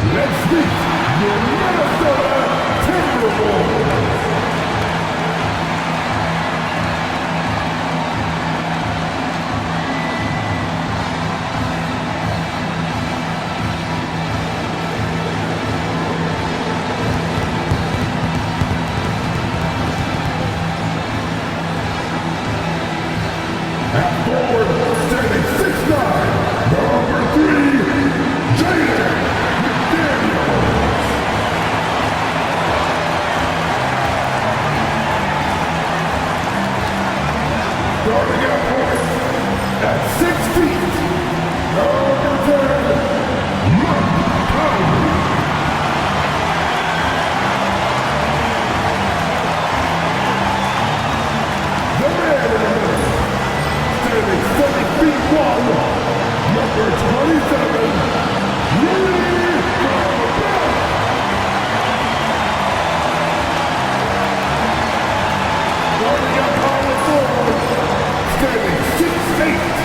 Let's meet your Minnesota Timberwolves. At forward, standing 6'9", number 3, Jaden Daniels. Starting at point, at 6 feet, number 10, Mercury. The man in the middle, standing 7 feet 1, number 27, starting at power forward, standing 6'8",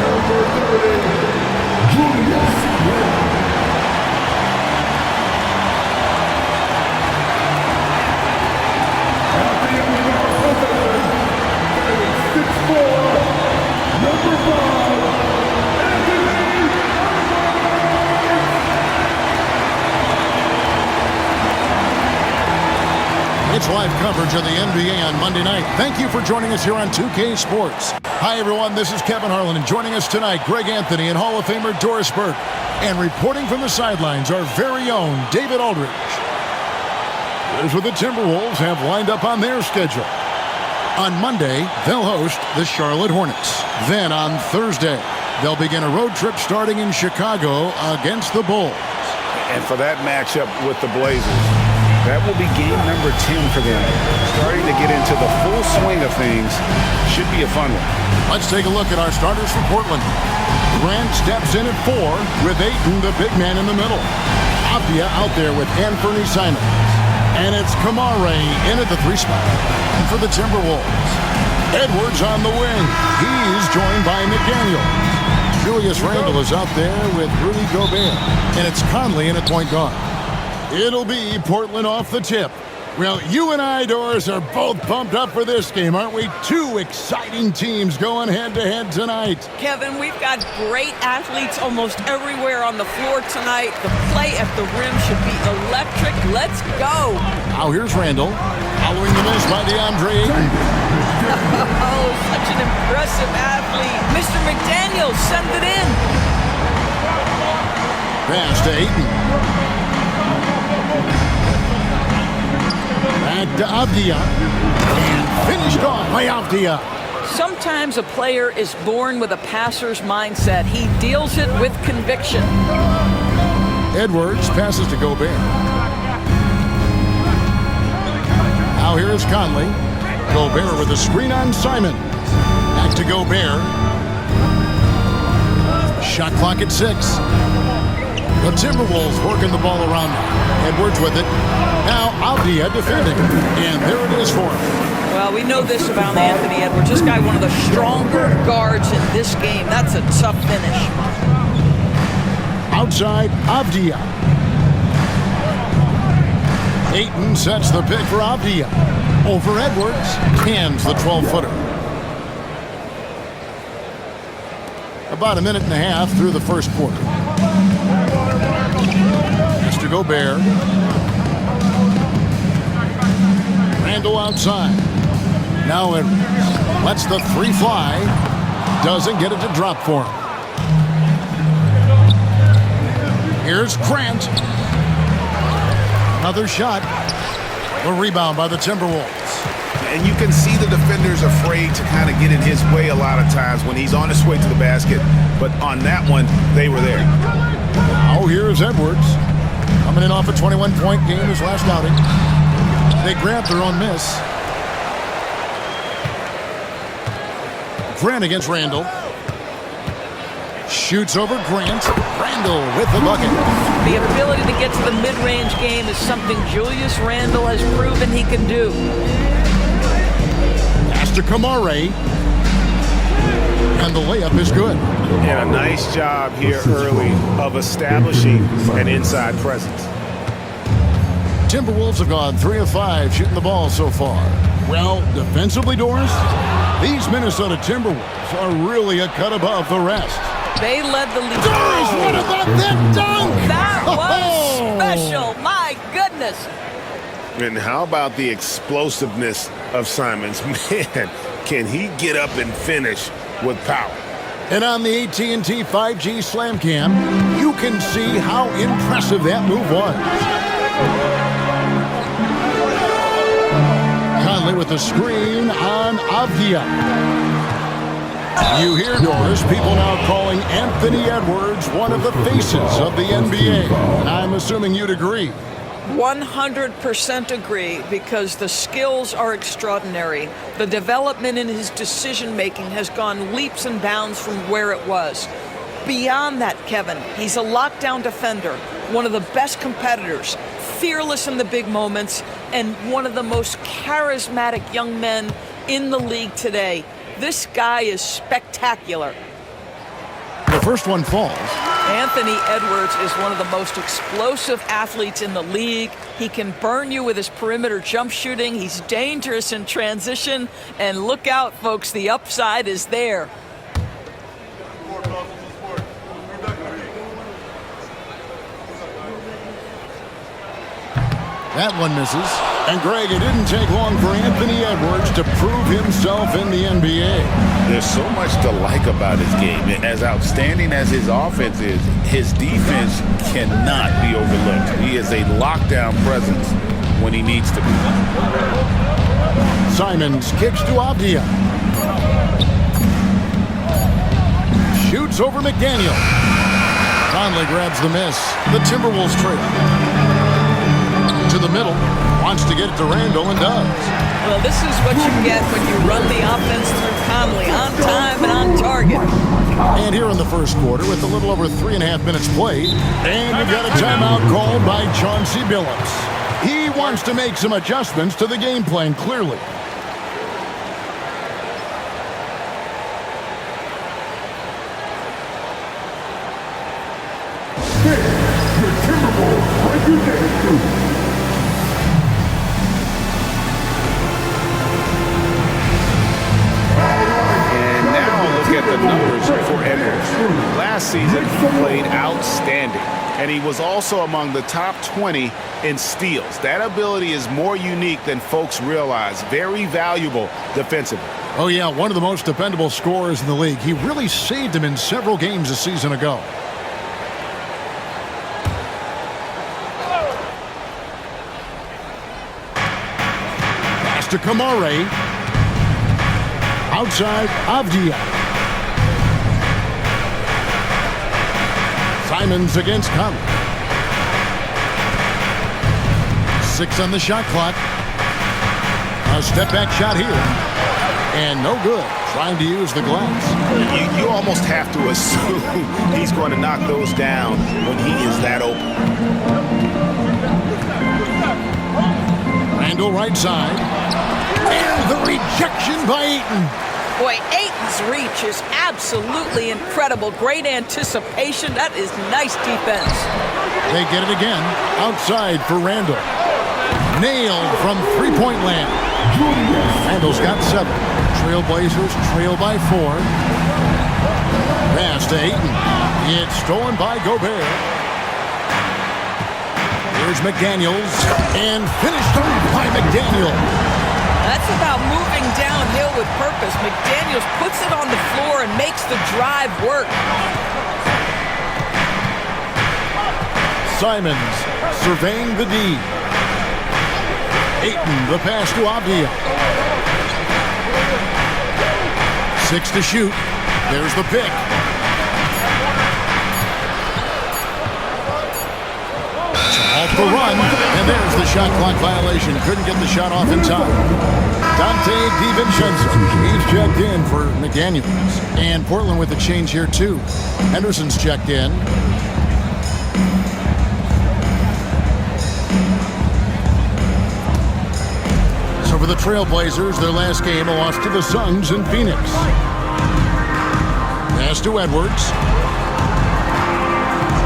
number 30, Julius Randle. At the end of our possession, standing 6'4", number 5, It's live coverage of the NBA on Monday night. Thank you for joining us here on 2K Sports. Hi, everyone. This is Kevin Harlan, and joining us tonight, Greg Anthony and Hall of Famer Doris Burke. And reporting from the sidelines, our very own David Aldridge. Here's what the Timberwolves have lined up on their schedule. On Monday, they'll host the Charlotte Hornets. Then on Thursday, they'll begin a road trip starting in Chicago against the Bulls. And for that matchup with the Blazers, that will be game number 10 for them. Starting to get into the full swing of things. Should be a fun one. Let's take a look at our starters for Portland. Grant steps in at 4 with Ayton, the big man, in the middle. Avdia out there with Anthony Simons. And it's Kamare in at the 3 spot. And for the Timberwolves, Edwards on the wing. He's joined by McDaniel. Julius Randle is out there with Rudy Gobert. And it's Conley in at point guard. It'll be Portland off the tip. Well, you and I, Doris, are both pumped up for this game, aren't we? 2 exciting teams going head-to-head tonight. Kevin, we've got great athletes almost everywhere on the floor tonight. The play at the rim should be electric. Let's go. Now here's Randle, following the miss by DeAndre Ayton. Oh, such an impressive athlete. Mr. McDaniel, send it in. Pass to Ayton. Back to Avdia. And finished off by Avdia. Sometimes a player is born with a passer's mindset. He deals it with conviction. Edwards passes to Gobert. Now here is Conley. Gobert with a screen on Simon. Back to Gobert. Shot clock at 6. The Timberwolves working the ball around now. Edwards with it. Now Avdia defending. And there it is for him. Well, we know this about Anthony Edwards. This guy, one of the stronger guards in this game. That's a tough finish. Outside, Avdia. Ayton sets the pick for Avdia. Over Edwards. Cans the 12-footer. About a minute and a half through the first quarter. Mr. Gobert. Randle outside. Now Edwards lets the 3 fly. Doesn't get it to drop for him. Here's Grant. Another shot. A rebound by the Timberwolves. And you can see the defenders afraid to kind of get in his way a lot of times when he's on his way to the basket. But on that one, they were there. Now here's Edwards. Coming in off a 21-point game his last outing. They grabbed their own miss. Grant against Randle. Shoots over Grant. Randle with the bucket. The ability to get to the mid-range game is something Julius Randle has proven he can do. Pass to Kamare. And the layup is good. And a nice job here early of establishing an inside presence. Timberwolves have gone 3 of 5 shooting the ball so far. Well, defensively, Doris, these Minnesota Timberwolves are really a cut above the rest. They led the league. Doris, what about that dunk? That was special. My goodness. And how about the explosiveness of Simons? Man, can he get up and finish with power? And on the AT&T 5G Slam Cam, you can see how impressive that move was. Conley with the screen on Avdia. You hear, Doris, people now calling Anthony Edwards one of the faces of the NBA. And I'm assuming you'd agree. 100% agree, because the skills are extraordinary. The development in his decision-making has gone leaps and bounds from where it was. Beyond that, Kevin, he's a lockdown defender, one of the best competitors, fearless in the big moments, and one of the most charismatic young men in the league today. This guy is spectacular. The first one falls. Anthony Edwards is one of the most explosive athletes in the league. He can burn you with his perimeter jump shooting. He's dangerous in transition. And look out, folks, the upside is there. That one misses. And Greg, it didn't take long for Anthony Edwards to prove himself in the NBA. There's so much to like about his game. And as outstanding as his offense is, his defense cannot be overlooked. He is a lockdown presence when he needs to be. Simons kicks to Avdia. Shoots over McDaniel. Conley grabs the miss. The Timberwolves trail. To the middle, wants to get it to Randall and does. Well, this is what you get when you run the offense through Conley, on time and on target. And here in the first quarter, with a little over 3.5 minutes played, and we've got a timeout called by Chauncey Billups. He wants to make some adjustments to the game plan, clearly. Your Timberwolves regular group. At the numbers for Edwards. Last season, he played outstanding, and he was also among the top 20 in steals. That ability is more unique than folks realize. Very valuable defensively. Oh, yeah, one of the most dependable scorers in the league. He really saved him in several games a season ago. Pass to Kamare. Outside, Avdia. Simons against Conley. 6 on the shot clock. A step-back shot here. And no good. Trying to use the glass. You almost have to assume he's going to knock those down when he is that open. Randall right side. And the rejection by Ayton. Boy, Ayton's reach is absolutely incredible. Great anticipation. That is nice defense. They get it again. Outside for Randall. Nailed from three-point land. Randall's got 7. Trailblazers trail by 4. Pass to Ayton. It's stolen by Gobert. Here's McDaniels. And finished off by McDaniel. That's about moving downhill with purpose. McDaniels puts it on the floor and makes the drive work. Simons surveying the D. Ayton, the pass to Avdia. 6 to shoot. There's the pick. Off the run, and there's the shot clock violation. Couldn't get the shot off in time. Dante DiVincenzo, he's checked in for McDaniels. And Portland with a change here, too. Henderson's checked in. So for the Trailblazers, their last game, a loss to the Suns in Phoenix. Pass to Edwards.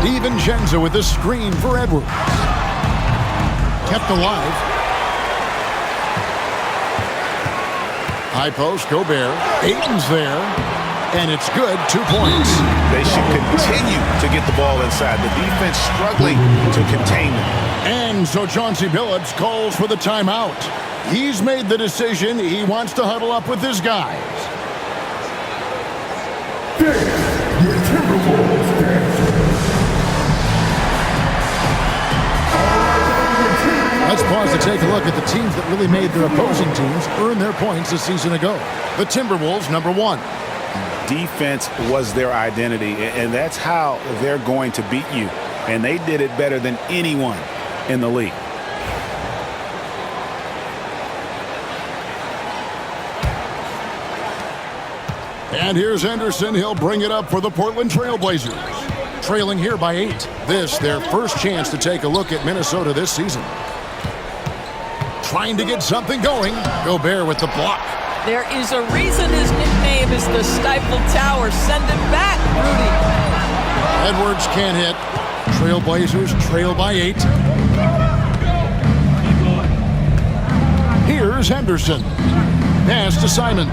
DiVincenzo with the screen for Edwards. Kept alive. High post, Gobert. Ayton's there. And it's good, 2 points. They should continue to get the ball inside. The defense struggling to contain them. And so Chauncey Billups calls for the timeout. He's made the decision. He wants to huddle up with his guys. Dance, your Timberwolves dancer. Let's pause to take a look at the teams that really made their opposing teams earn their points a season ago. The Timberwolves, number 1. Defense was their identity, and that's how they're going to beat you. And they did it better than anyone in the league. And here's Henderson. He'll bring it up for the Portland Trail Blazers. Trailing here by 8. This, their first chance to take a look at Minnesota this season. Trying to get something going. Gobert with the block. There is a reason his nickname is the Stifle Tower. Send it back, Rudy. Edwards can't hit. Trail Blazers trail by 8. Here's Henderson. Pass to Simons.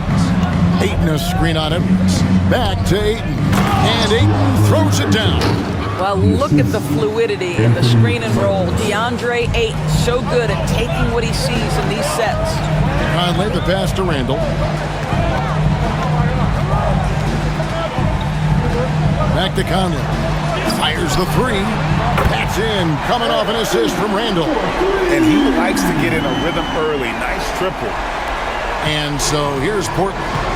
Ayton a screen on Edwards. Back to Ayton. And Ayton throws it down. Well, look at the fluidity in the screen and roll. DeAndre Ayton, so good at taking what he sees in these sets. Conley, the pass to Randall. Back to Conley. Fires the 3. That's in. Coming off an assist from Randall. And he likes to get in a rhythm early. Nice triple. And so here's Portland.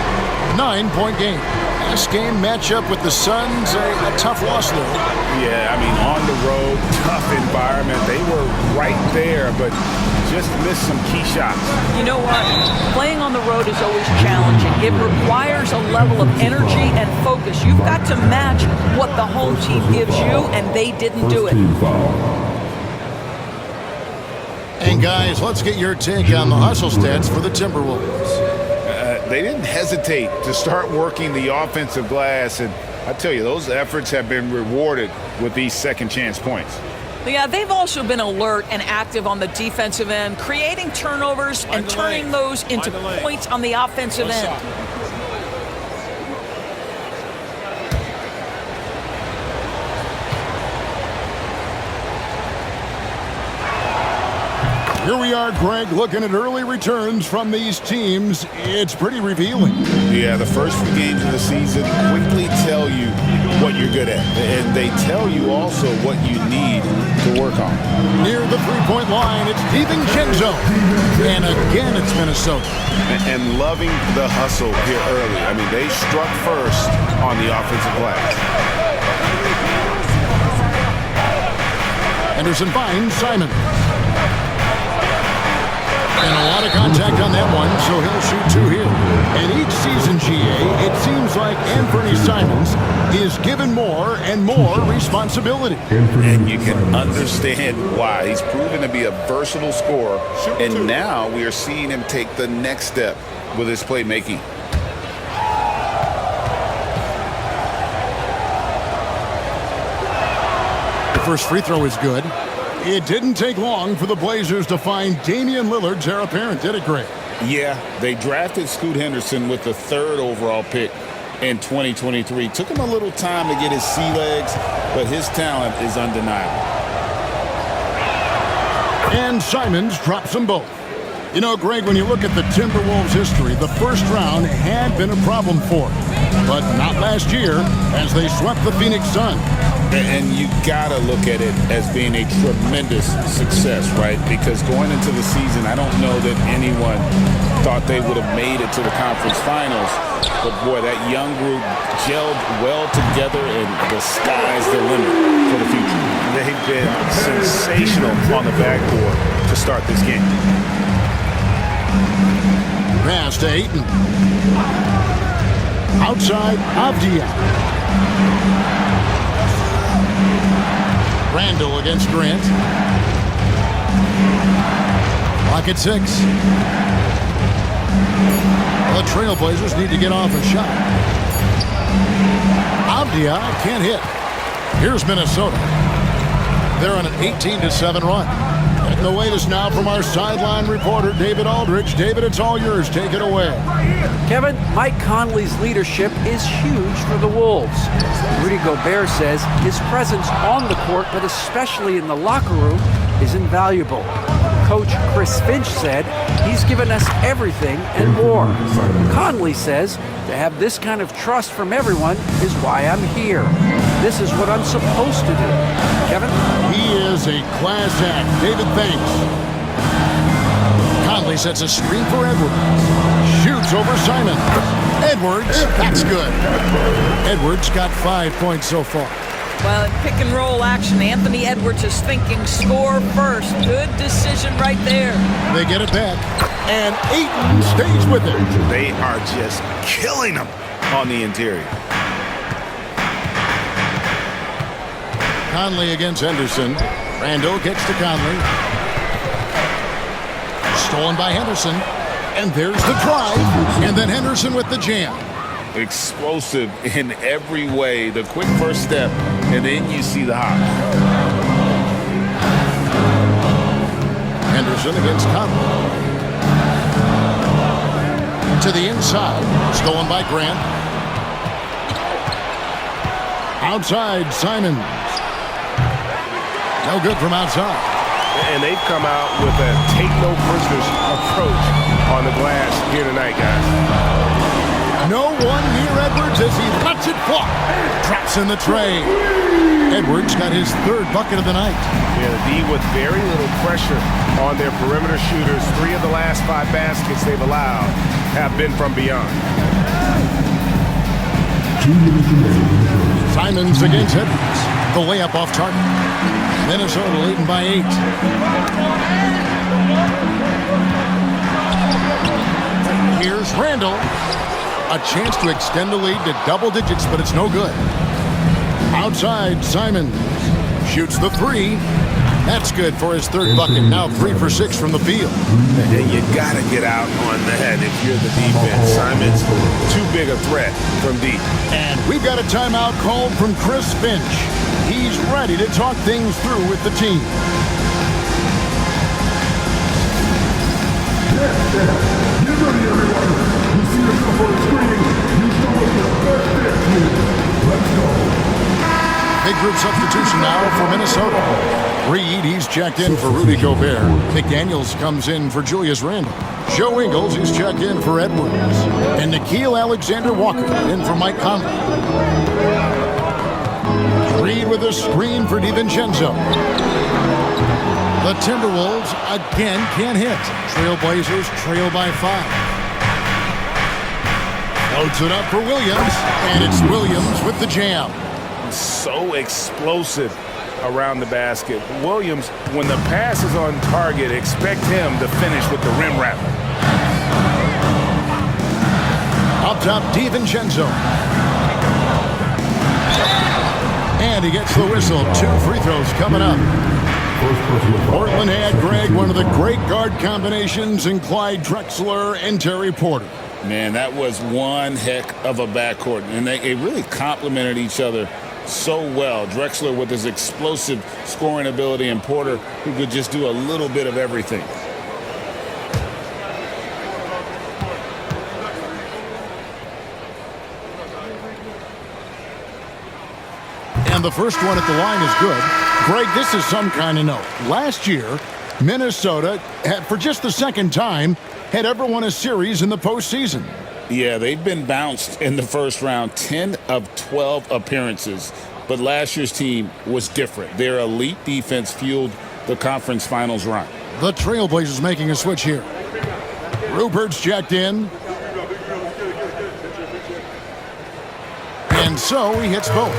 9-point game. Last game matchup with the Suns, a tough loss though. Yeah, I mean, on the road, tough environment. They were right there, but just missed some key shots. You know what? Playing on the road is always challenging. It requires a level of energy and focus. You've got to match what the home team gives you, and they didn't do it. And guys, let's get your take on the hustle stats for the Timberwolves. They didn't hesitate to start working the offensive glass, and I tell you, those efforts have been rewarded with these second chance points. Yeah, they've also been alert and active on the defensive end, creating turnovers and turning those into points on the offensive end. Here we are, Greg, looking at early returns from these teams. It's pretty revealing. Yeah, the first few games of the season quickly tell you what you're good at. And they tell you also what you need to work on. Near the three-point line, it's DiVincenzo. And again, it's Minnesota. And loving the hustle here early. I mean, they struck first on the offensive glass. Henderson finds Simon. And a lot of contact on that one, so he'll shoot 2 here. And each season, GA, it seems like Anthony Simons is given more and more responsibility. And you can understand why. He's proven to be a versatile scorer. And now we are seeing him take the next step with his playmaking. The first free throw is good. It didn't take long for the Blazers to find Damian Lillard's heir apparent, did it, Greg? Yeah, they drafted Scoot Henderson with the 3rd overall pick in 2023. Took him a little time to get his sea legs, but his talent is undeniable. And Simons drops them both. You know, Greg, when you look at the Timberwolves' history, the first round had been a problem for them. But not last year, as they swept the Phoenix Suns. And you got to look at it as being a tremendous success, right? Because going into the season, I don't know that anyone thought they would have made it to the conference finals. But, boy, that young group gelled well together, and the sky's the limit for the future. They've been sensational on the backboard to start this game. Pass to Ayton. Outside, Avdia. Randall against Grant. Clock at 6. The Trailblazers need to get off a shot. Avdia can't hit. Here's Minnesota. They're on an 18-7 run. And the latest now from our sideline reporter, David Aldridge. David, it's all yours. Take it away. Kevin, Mike Conley's leadership is huge for the Wolves. Rudy Gobert says his presence on the court, but especially in the locker room, is invaluable. Coach Chris Finch said he's given us everything and more. Conley says to have this kind of trust from everyone is why I'm here. This is what I'm supposed to do. Kevin? He is a class act. David, thanks. Conley sets a screen for Edwards. Shoots over Simon. Edwards, that's good. Edwards got 5 points so far. Well, in pick and roll action, Anthony Edwards is thinking score first. Good decision right there. They get it back, and Ayton stays with it. They are just killing them on the interior. Conley against Henderson. Randall gets to Conley. Stolen by Henderson. And there's the drive. And then Henderson with the jam. Explosive in every way. The quick first step, and then you see the hop. Henderson against Conley. To the inside. Stolen by Grant. Outside, Simons. No good from outside. And they've come out with a take-no-prisoners approach on the glass here tonight, guys. No one near Edwards as he lets it fly. Traps in the tray. Edwards got his third bucket of the night. Yeah, the D with very little pressure on their perimeter shooters. 3 of the last 5 baskets they've allowed have been from beyond. Simons against Edwards. The layup off target. Minnesota leading by 8. Here's Randall. A chance to extend the lead to double digits, but it's no good. Outside, Simons shoots the 3. That's good for his third bucket. Now 3 for 6 from the field. And you got to get out on the head if you're the defense. Simons, too big a threat from deep. And we've got a timeout called from Chris Finch. He's ready to talk things through with the team. Get ready, everyone. You see yourself on the screen. You show us your best dance. Let's go. Big group substitution now for Minnesota. Reed, he's checked in for Rudy Gobert. McDaniels comes in for Julius Randle. Joe Ingles, he's checked in for Edwards. And Nickeil Alexander-Walker in for Mike Conley. Reed with a screen for DiVincenzo. The Timberwolves again can't hit. Trailblazers trail by 5. Loads it up for Williams, and it's Williams with the jam. So explosive around the basket. Williams, when the pass is on target, expect him to finish with the rim wrap. Up top, DiVincenzo. And he gets the whistle. 2 free throws coming up. Portland had, Greg, one of the great guard combinations in Clyde Drexler and Terry Porter. Man, that was one heck of a backcourt, and they really complemented each other so well. Drexler with his explosive scoring ability, and Porter who could just do a little bit of everything. And the first one at the line is good. Greg, this is some kind of note. Last year, Minnesota, had, for just the second time, had ever won a series in the postseason. Yeah, they've been bounced in the first round, 10 of 12 appearances. But last year's team was different. Their elite defense fueled the conference finals run. The Trailblazers making a switch here. Rupert's checked in. And so he hits both.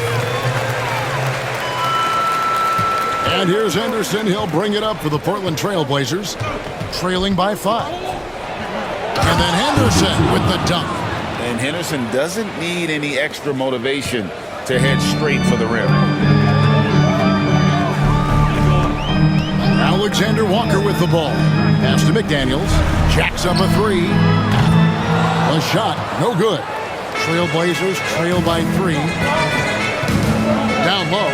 And here's Henderson. He'll bring it up for the Portland Trailblazers, trailing by 5. And then Henderson with the dunk. And Henderson doesn't need any extra motivation to head straight for the rim. Alexander Walker with the ball. Pass to McDaniels. Jacks up a 3. A shot, no good. Trailblazers trail by 3. Down low.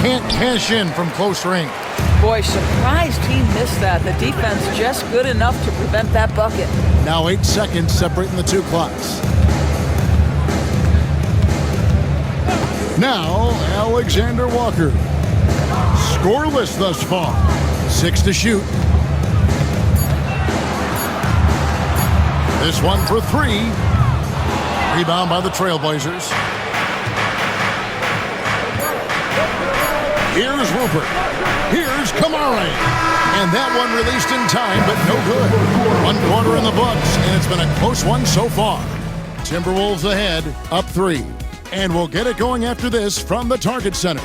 Can't cash in from close range. Boy, surprised he missed that. The defense just good enough to prevent that bucket. Now 8 seconds separating the two clocks. Now Alexander Walker. Scoreless thus far. 6 to shoot. This one for 3. Rebound by the Trailblazers. Here's Rupert. Here's Kamara. And that one released in time, but no good. 1 quarter in the books, and it's been a close one so far. Timberwolves ahead, up 3. And we'll get it going after this from the Target Center.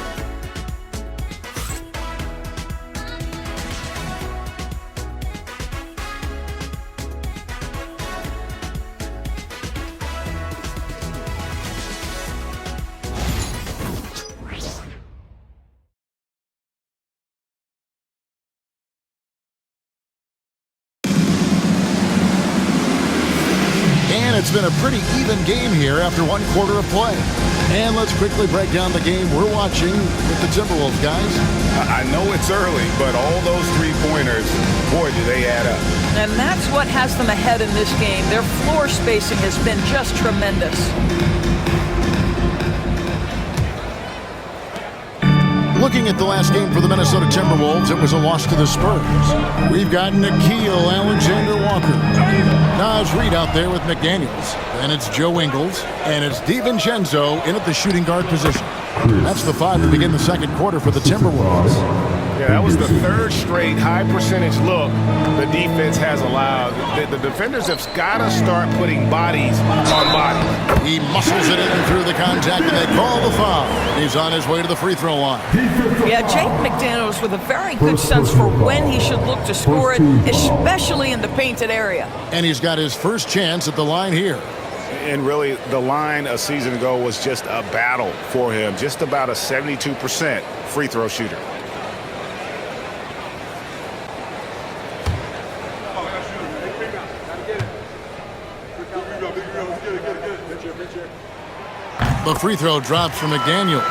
It's been a pretty even game here after 1 quarter of play. And let's quickly break down the game we're watching with the Timberwolves, guys. I know it's early, but all those three-pointers, boy, do they add up. And that's what has them ahead in this game. Their floor spacing has been just tremendous. Looking at the last game for the Minnesota Timberwolves, it was a loss to the Spurs. We've got Nickeil Alexander-Walker. Naz Reid out there with McDaniels. And it's Joe Ingles. And it's DiVincenzo in at the shooting guard position. That's the 5 to begin the second quarter for the Timberwolves. Yeah, that was the 3rd straight high-percentage look the defense has allowed. The defenders have got to start putting bodies on bodies. He muscles it in through the contact, and they call the foul. He's on his way to the free throw line. Yeah, Jake McDaniels with a very good sense for when he should look to score it, especially in the painted area. And he's got his first chance at the line here. And really, the line a season ago was just a battle for him. Just about a 72% free throw shooter. The free throw drops from McDaniels.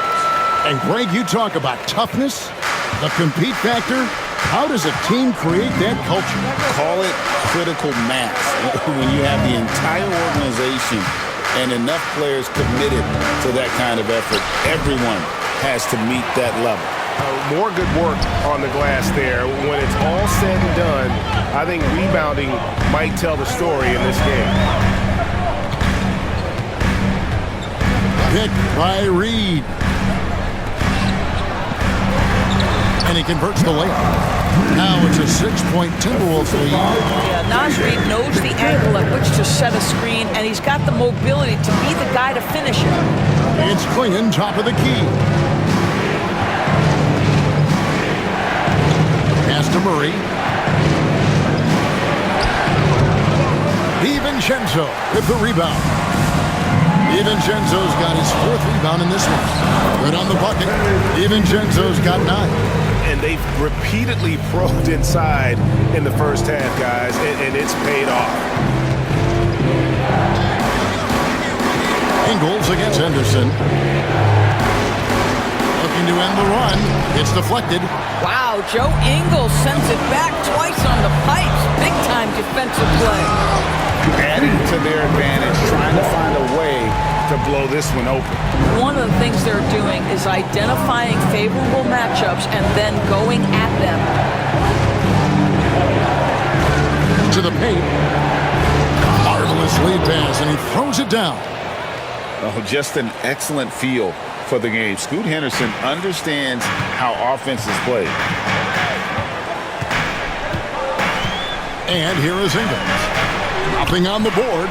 And Greg, you talk about toughness, the compete factor. How does a team create that culture? Call it critical mass. When you have the entire organization and enough players committed to that kind of effort, everyone has to meet that level. More good work on the glass there. When it's all said and done, I think rebounding might tell the story in this game. Picked by Reid. And he converts the layup. Now it's a 6-point Timberwolves lead. Yeah, Naz Reid knows the angle at which to set a screen, and he's got the mobility to be the guy to finish it. It's Klingon, top of the key. Pass to Murray. DiVincenzo with the rebound. DiVincenzo's got his 4th rebound in this one. Good on the bucket. DiVincenzo's got 9. And they've repeatedly probed inside in the first half, guys, and it's paid off. Ingles against Henderson. Looking to end the run. It's deflected. Wow, Joe Ingles sends it back twice on the pipes. Big-time defensive play. Adding to their advantage, trying to find a way to blow this one open. One of the things they're doing is identifying favorable matchups and then going at them. To the paint. Marvelous lead pass, and he throws it down. Oh, just an excellent feel for the game. Scoot Henderson understands how offense is played. And here is Ingles. Dropping on the board.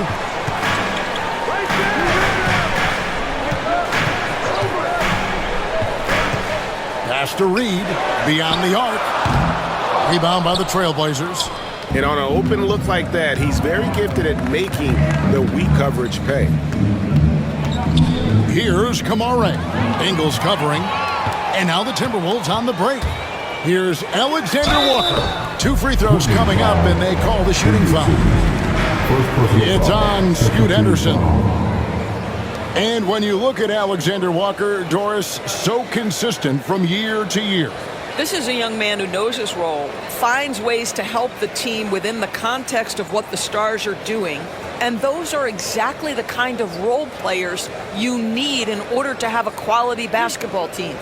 Pass to Reid, beyond the arc. Rebound by the Trailblazers. And on an open look like that, he's very gifted at making the weak coverage pay. Here's Kamara. Ingles covering. And now the Timberwolves on the break. Here's Alexander Walker. 2 free throws coming up, and they call the shooting foul. It's on Scoot Henderson. And when you look at Alexander Walker, Doris, so consistent from year to year. This is a young man who knows his role, finds ways to help the team within the context of what the Stars are doing, and those are exactly the kind of role players you need in order to have a quality basketball team.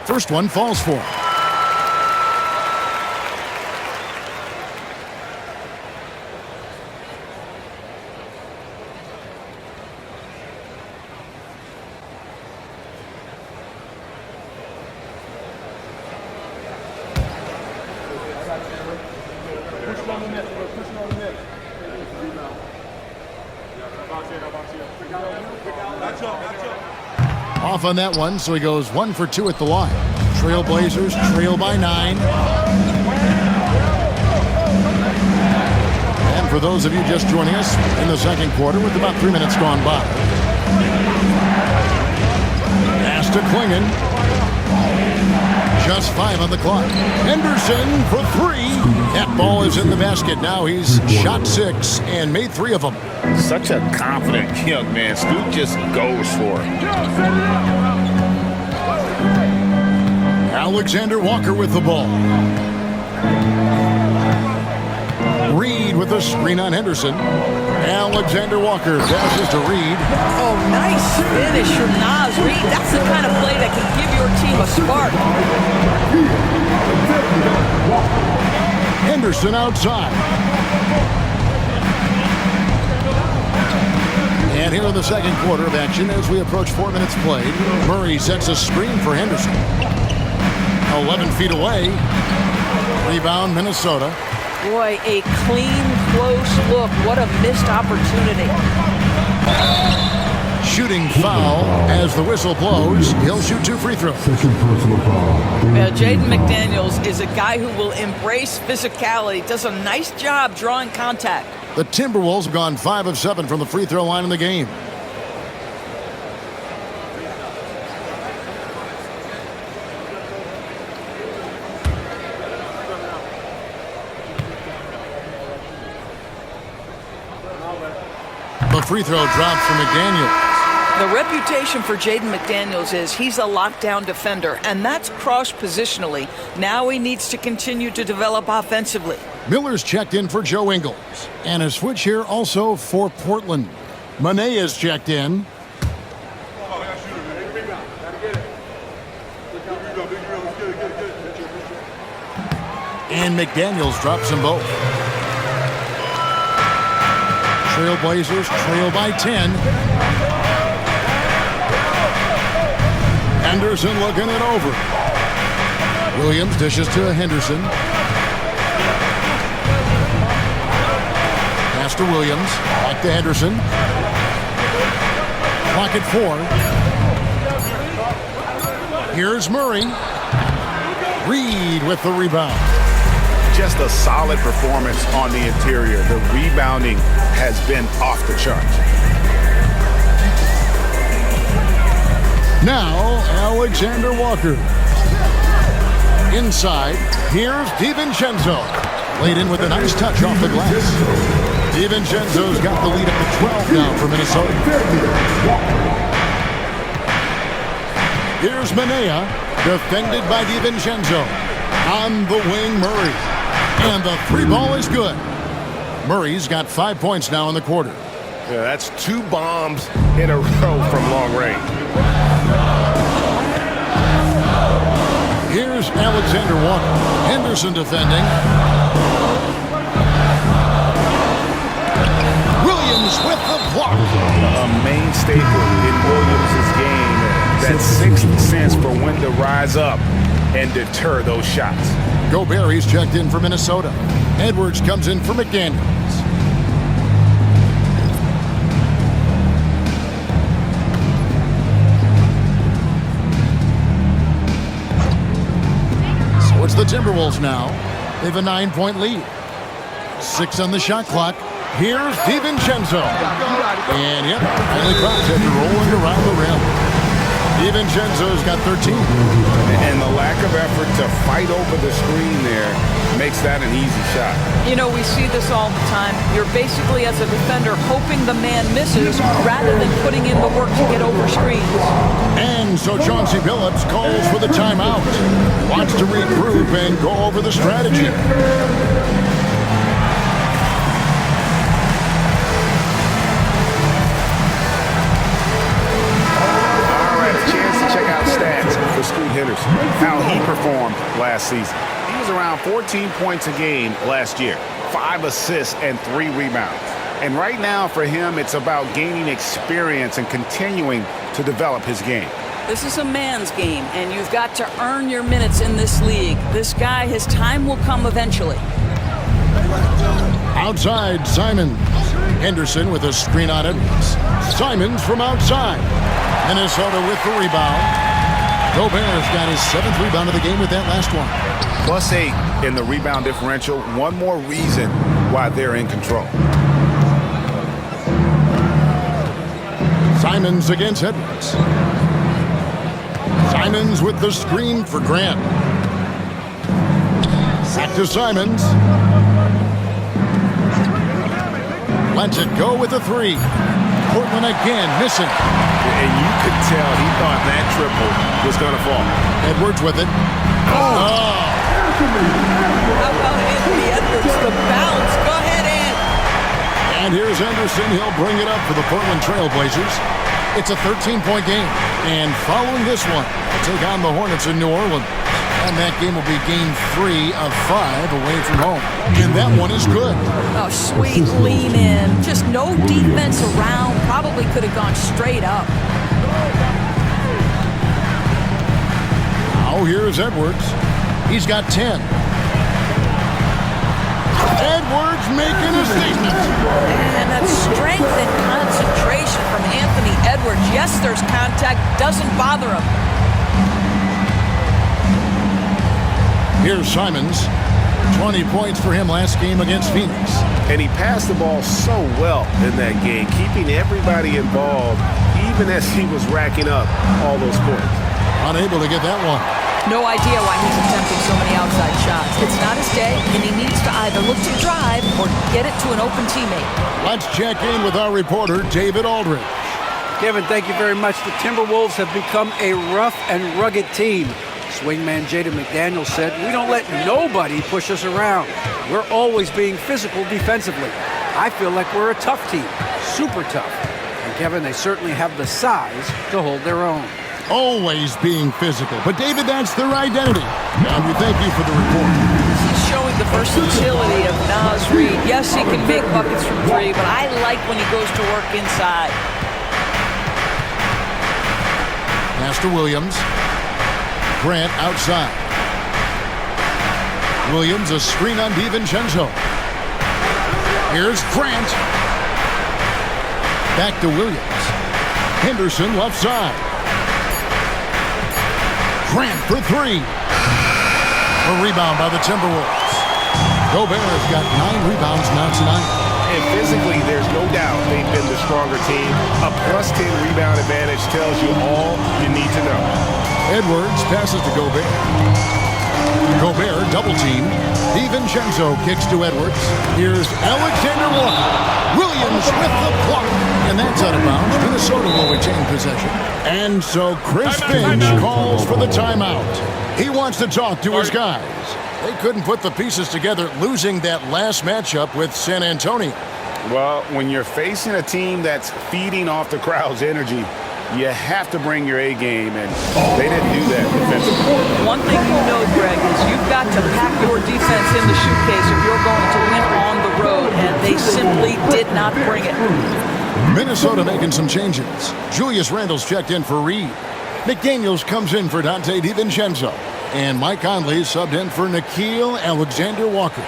First one falls for him. Off on that one, so he goes 1 for 2 at the line. Trailblazers trail by 9. And for those of you just joining us in the second quarter with about 3 minutes gone by. Pass to Klingon. Just 5 on the clock. Henderson for 3. That ball is in the basket. Now he's shot 6 and made 3 of them. Such a confident young man. Stu just goes for it. Alexander Walker with the ball. Reed with the screen on Henderson. Alexander Walker passes to Reed. Oh, nice finish from Naz Reed. That's the kind of play that can give your team a spark. Henderson outside. And here in the second quarter of action, as we approach 4 minutes played, Murray sets a screen for Henderson. 11 feet away. Rebound, Minnesota. Boy, a clean, close look. What a missed opportunity. Shooting foul as the whistle blows. He'll shoot 2 free throws. Second personal foul. Jaden McDaniels is a guy who will embrace physicality, does a nice job drawing contact. The Timberwolves have gone 5 of 7 from the free throw line in the game. The free throw drops for McDaniels. The reputation for Jaden McDaniels is he's a lockdown defender, and that's cross-positionally. Now he needs to continue to develop offensively. Miller's checked in for Joe Ingles. And a switch here also for Portland. Manea's checked in. And McDaniels drops them both. Trailblazers trail by 10. Henderson looking it over. Williams dishes to Henderson. Pass to Williams. Back to Henderson. Clock at 4. Here's Murray. Reed with the rebound. Just a solid performance on the interior. The rebounding has been off the charts. Now, Alexander Walker. Inside, here's DiVincenzo. Laid in with a nice touch off the glass. DiVincenzo's got the lead up to 12 now for Minnesota. Here's Manea, defended by DiVincenzo. On the wing, Murray. And the 3 ball is good. Murray's got 5 points now in the quarter. Yeah, that's 2 bombs in a row from long range. Here's Alexander Walker. Henderson defending. Williams with the block. A main staple in Williams' game. That 6th sense for when to rise up and deter those shots. Gobert's checked in for Minnesota. Edwards comes in for McDaniels. So it's the Timberwolves now. They have a 9-point lead. 6 on the shot clock. Here's DiVincenzo. And yep, only drops after rolling around the rim. DiVincenzo's got 13. And the lack of effort to fight over the screen there makes that an easy shot. You know, we see this all the time. You're basically, as a defender, hoping the man misses rather than putting in the work to get over screens. And so Chauncey Billups calls for the timeout. Wants to regroup and go over the strategy. For Scoot Henderson, how he performed last season. He was around 14 points a game last year, 5 assists and 3 rebounds. And right now for him, it's about gaining experience and continuing to develop his game. This is a man's game, and you've got to earn your minutes in this league. This guy, his time will come eventually. Outside, Simons. Henderson with a screen on it. Simons from outside. Minnesota with the rebound. Gobert's got his 7th rebound of the game with that last one. +8 in the rebound differential. One more reason why they're in control. Simons against Edwards. Simons with the screen for Grant. Back to Simons. Lets it go with a 3. Portland again missing. And you could tell he thought that triple was going to fall. Edwards with it. How about Anthony Edwards? The bounce. Go ahead, Ed. And here's Anderson. He'll bring it up for the Portland Trailblazers. It's a 13-point game. And following this one, they'll take on the Hornets in New Orleans. And that game will be game 3 of 5 away from home. And that one is good. Oh, sweet lean in. Just no defense around. Probably could have gone straight up. Now here's Edwards. He's got 10. Edwards making a statement. And that strength and concentration from Anthony Edwards. Yes, there's contact. Doesn't bother him. Here's Simons. 20 points for him last game against Phoenix. And he passed the ball so well in that game, keeping everybody involved, even as he was racking up all those points. Unable to get that one. No idea why he's attempting so many outside shots. It's not his day, and he needs to either look to drive or get it to an open teammate. Let's check in with our reporter, David Aldridge. Kevin, thank you very much. The Timberwolves have become a rough and rugged team. Swingman Jaden McDaniels said, "We don't let nobody push us around. We're always being physical defensively. I feel like we're a tough team, super tough." And Kevin, they certainly have the size to hold their own. Always being physical. But David, that's their identity. And we thank you for the report. He's showing the versatility of Naz Reid. Yes, he can make buckets from 3, but I like when he goes to work inside. Master Williams. Grant outside. Williams, a screen on DiVincenzo. Here's Grant. Back to Williams. Henderson left side. Grant for 3. A rebound by the Timberwolves. Gobert's got 9 rebounds now tonight. And physically, there's no doubt they've been the stronger team. A +10 rebound advantage tells you all you need to know. Edwards passes to Gobert. Gobert double-teamed. DiVincenzo kicks to Edwards. Here's Alexander Walker. Williams with the block. And that's out of bounds. Minnesota will retain possession. And so Chris Finch calls for the timeout. He wants to talk to his guys. They couldn't put the pieces together, losing that last matchup with San Antonio. Well, when you're facing a team that's feeding off the crowd's energy, you have to bring your A game, and they didn't do that defensively. One thing you know, Greg, is you've got to pack your defense in the suitcase if you're going to win on the road, and they simply did not bring it. Minnesota making some changes. Julius Randle's checked in for Reed. McDaniels comes in for Dante DiVincenzo. And Mike Conley subbed in for Nickeil Alexander-Walker.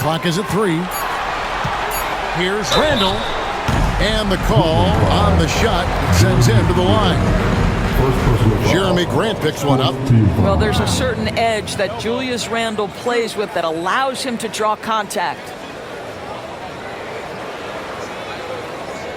Clock is at 3. Here's Randle. And the call on the shot that sends him to the line. First personal foul. Jeremy Grant picks one up. Team foul. Well, there's a certain edge that Julius Randle plays with that allows him to draw contact.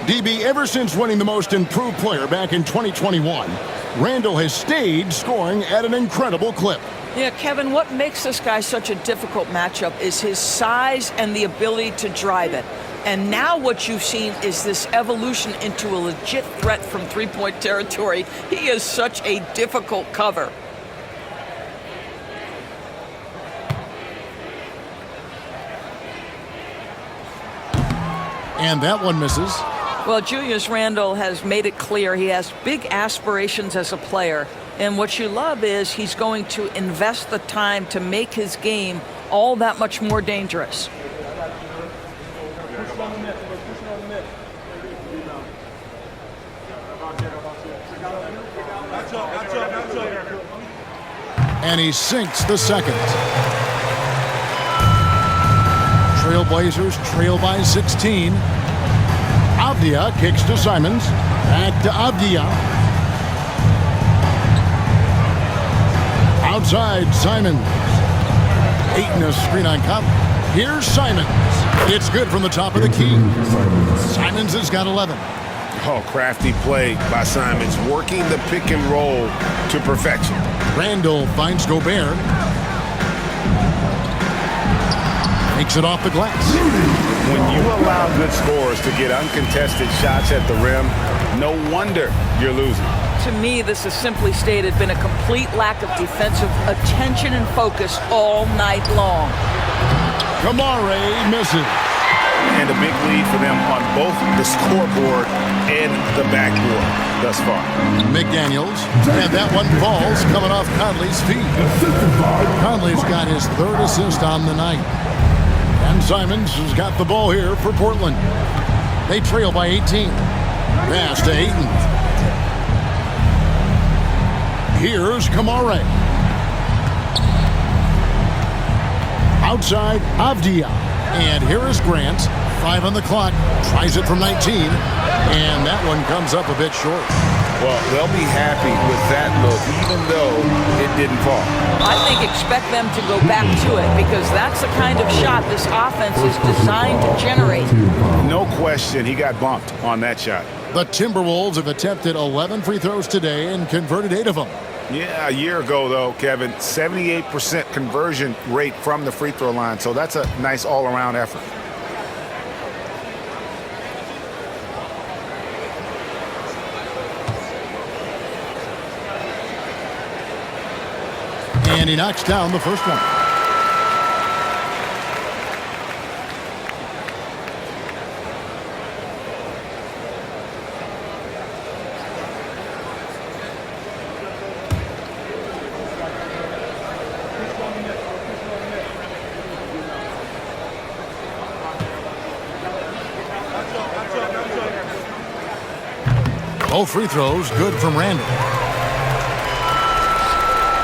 DB, ever since winning the most improved player back in 2021, Randle has stayed scoring at an incredible clip. Yeah, Kevin, what makes this guy such a difficult matchup is his size and the ability to drive it. And now what you've seen is this evolution into a legit threat from three-point territory. He is such a difficult cover. And that one misses. Well, Julius Randle has made it clear he has big aspirations as a player. And what you love is he's going to invest the time to make his game all that much more dangerous. And he sinks the second. Trailblazers trail by 16. Avdia kicks to Simons. Back to Avdia. Outside, Simons. Ayton a screen on Conley. Here's Simons. It's good from the top of the key. Simons has got 11. Oh, crafty play by Simons, working the pick and roll to perfection. Randle finds Gobert. Takes it off the glass. When you allow good scorers to get uncontested shots at the rim, no wonder you're losing. To me, this has simply stated been a complete lack of defensive attention and focus all night long. Kamare misses. And a big lead for them on both the scoreboard and the backboard thus far. McDaniels, and that one falls coming off Conley's feet. Conley's got his third assist on the night. And Simons has got the ball here for Portland. They trail by 18. Pass to Ayton. Here's Kamare. Outside, Avdia. And here is Grant. 5 on the clock. Tries it from 19. And that one comes up a bit short. Well, they'll be happy with that look, even though it didn't fall. I think expect them to go back to it because that's the kind of shot this offense is designed to generate. No question, he got bumped on that shot. The Timberwolves have attempted 11 free throws today and converted 8 of them. Yeah, a year ago, though, Kevin, 78% conversion rate from the free throw line. So that's a nice all-around effort. And he knocks down the first one. Both free throws good from Randle.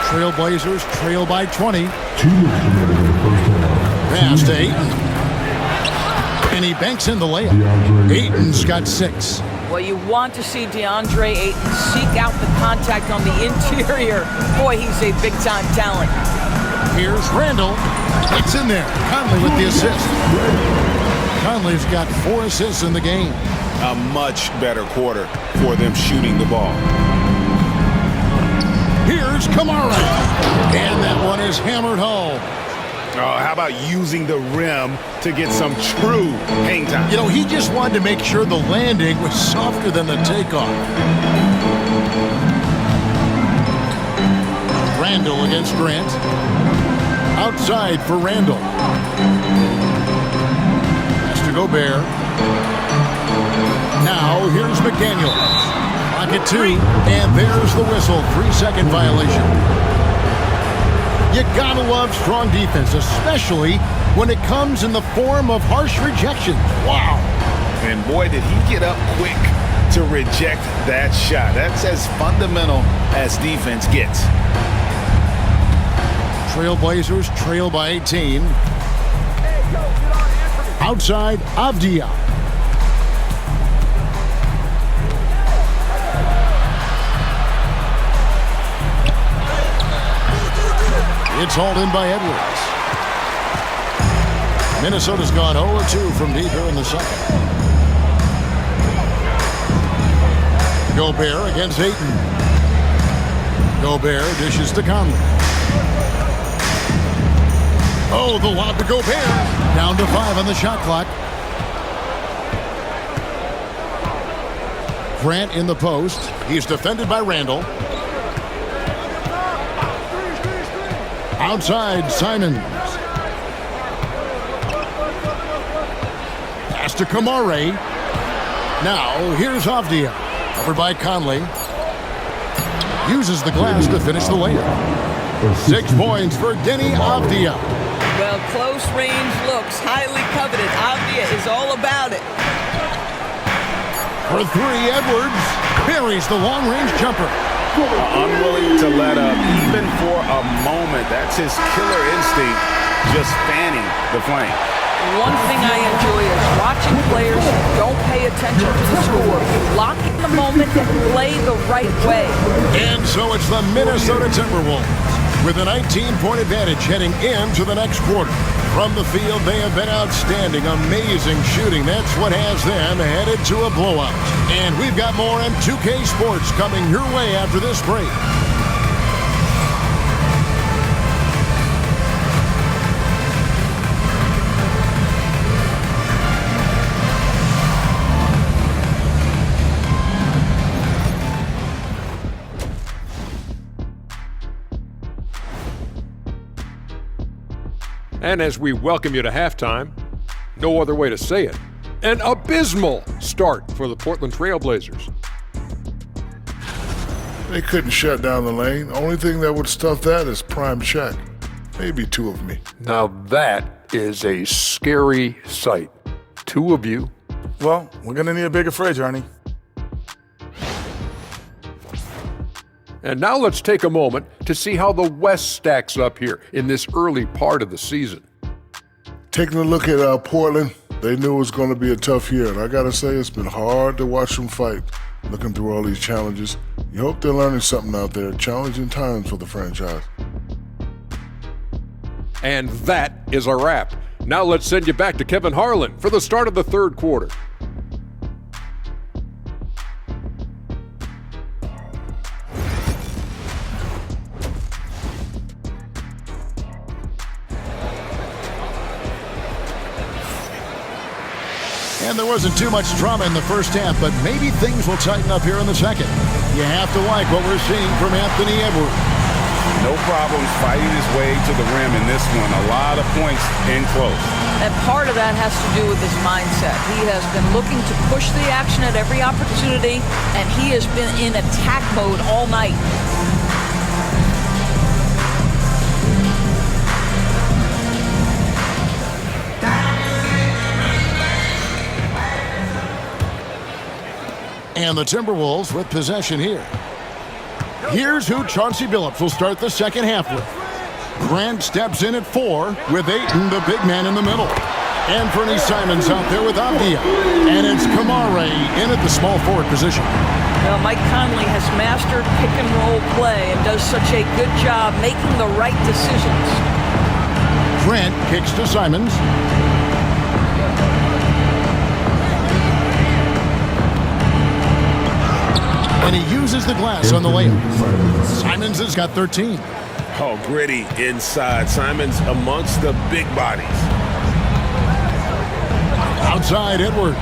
Trailblazers trail by 20. Pass to Ayton. And he banks in the layup. Ayton's got 6. Well, you want to see DeAndre Ayton seek out the contact on the interior. Boy, he's a big-time talent. Here's Randle. It's in there. Conley with the assist. Conley's got 4 assists in the game. A much better quarter for them shooting the ball. Here's Kamara. And that one is hammered home. Oh, how about using the rim to get some true hang time? You know, he just wanted to make sure the landing was softer than the takeoff. Randle against Grant. Outside for Randle. Has to Gobert. Now here's McDaniels. Pocket 2, and there's the whistle. 3-second violation. You gotta love strong defense, especially when it comes in the form of harsh rejection. Wow. And boy, did he get up quick to reject that shot. That's as fundamental as defense gets. Trailblazers trail by 18. Outside, Avdia. It's hauled in by Edwards. Minnesota's gone 0-2 from deep here in the second. Gobert against Ayton. Gobert dishes to Conley. Oh, the lob to Gobert. Down to 5 on the shot clock. Grant in the post. He's defended by Randall. Outside, Simons. Pass to Kamare. Now, here's Avdia. Covered by Conley. Uses the glass to finish the layup. 6 points for Denny Avdia. Well, close range looks, highly coveted. Avdia is all about it. For 3, Edwards buries the long-range jumper. Unwilling to let up, even for a moment. That's his killer instinct, just fanning the flame. One thing I enjoy is watching players who don't pay attention to the score, lock in the moment and play the right way. And so it's the Minnesota Timberwolves with a 19-point advantage heading into the next quarter. From the field, they have been outstanding, amazing shooting. That's what has them headed to a blowout. And we've got more M2K Sports coming your way after this break. And as we welcome you to halftime, no other way to say it, an abysmal start for the Portland Trail Blazers. They couldn't shut down the lane. Only thing that would stuff that is prime check. Maybe 2 of me. Now that is a scary sight. 2 of you. Well, we're going to need a bigger fridge, Ernie. And now let's take a moment to see how the West stacks up here in this early part of the season. Taking a look at Portland, they knew it was going to be a tough year. And I got to say, it's been hard to watch them fight, looking through all these challenges. You hope they're learning something out there. Challenging times for the franchise. And that is a wrap. Now let's send you back to Kevin Harlan for the start of the third quarter. And there wasn't too much drama in the first half, but maybe things will tighten up here in the second. You have to like what we're seeing from Anthony Edwards. No problems fighting his way to the rim in this one. A lot of points in close. And part of that has to do with his mindset. He has been looking to push the action at every opportunity, and he has been in attack mode all night. And the Timberwolves with possession here. Here's who Chauncey Billups will start the second half with. Grant steps in at 4 with Ayton, the big man, in the middle. Anthony Simons out there with Avdia. And it's Kamare in at the small forward position. Well, Mike Conley has mastered pick-and-roll play and does such a good job making the right decisions. Grant kicks to Simons. And he uses the glass on the layup. Simons has got 13. Oh, gritty inside. Simons amongst the big bodies. Outside, Edwards.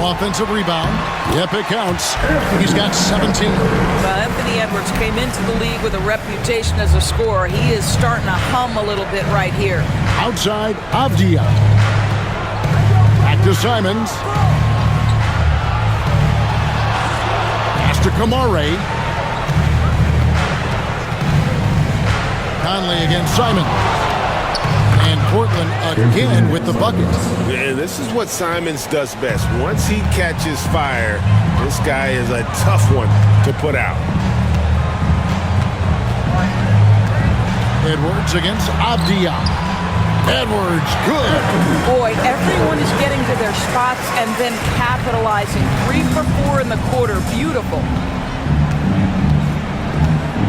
Offensive rebound. Yep, it counts. He's got 17. Well, Anthony Edwards came into the league with a reputation as a scorer. He is starting to hum a little bit right here. Outside, Avdia. Back to Simons. Pass to Kamare. Conley against Simons. And Portland again with the bucket. And this is what Simons does best. Once he catches fire, this guy is a tough one to put out. Edwards against Avdia. Edwards, good. Boy, everyone is getting to their spots and then capitalizing. 3 for 4 in the quarter. Beautiful.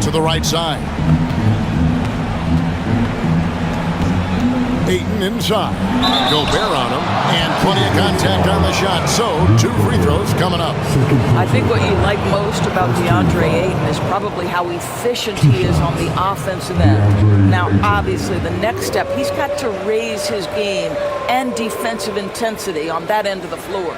To the right side. Ayton inside. Gobert on him, and plenty of contact on the shot. So, 2 free throws coming up. I think what you like most about DeAndre Ayton is probably how efficient he is on the offensive end. Now, obviously, the next step, he's got to raise his game and defensive intensity on that end of the floor.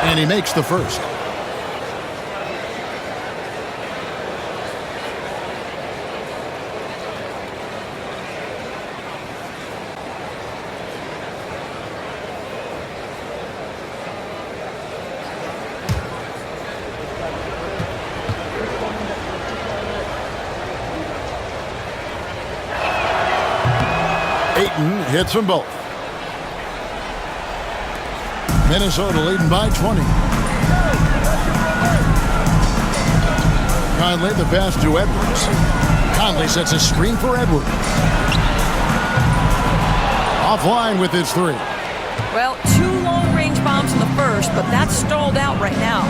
And he makes the first. Ayton hits them both. Minnesota leading by 20. Conley the pass to Edwards. Conley sets a screen for Edwards. Offline with his 3. Well, 2 long-range bombs in the first, but that's stalled out right now.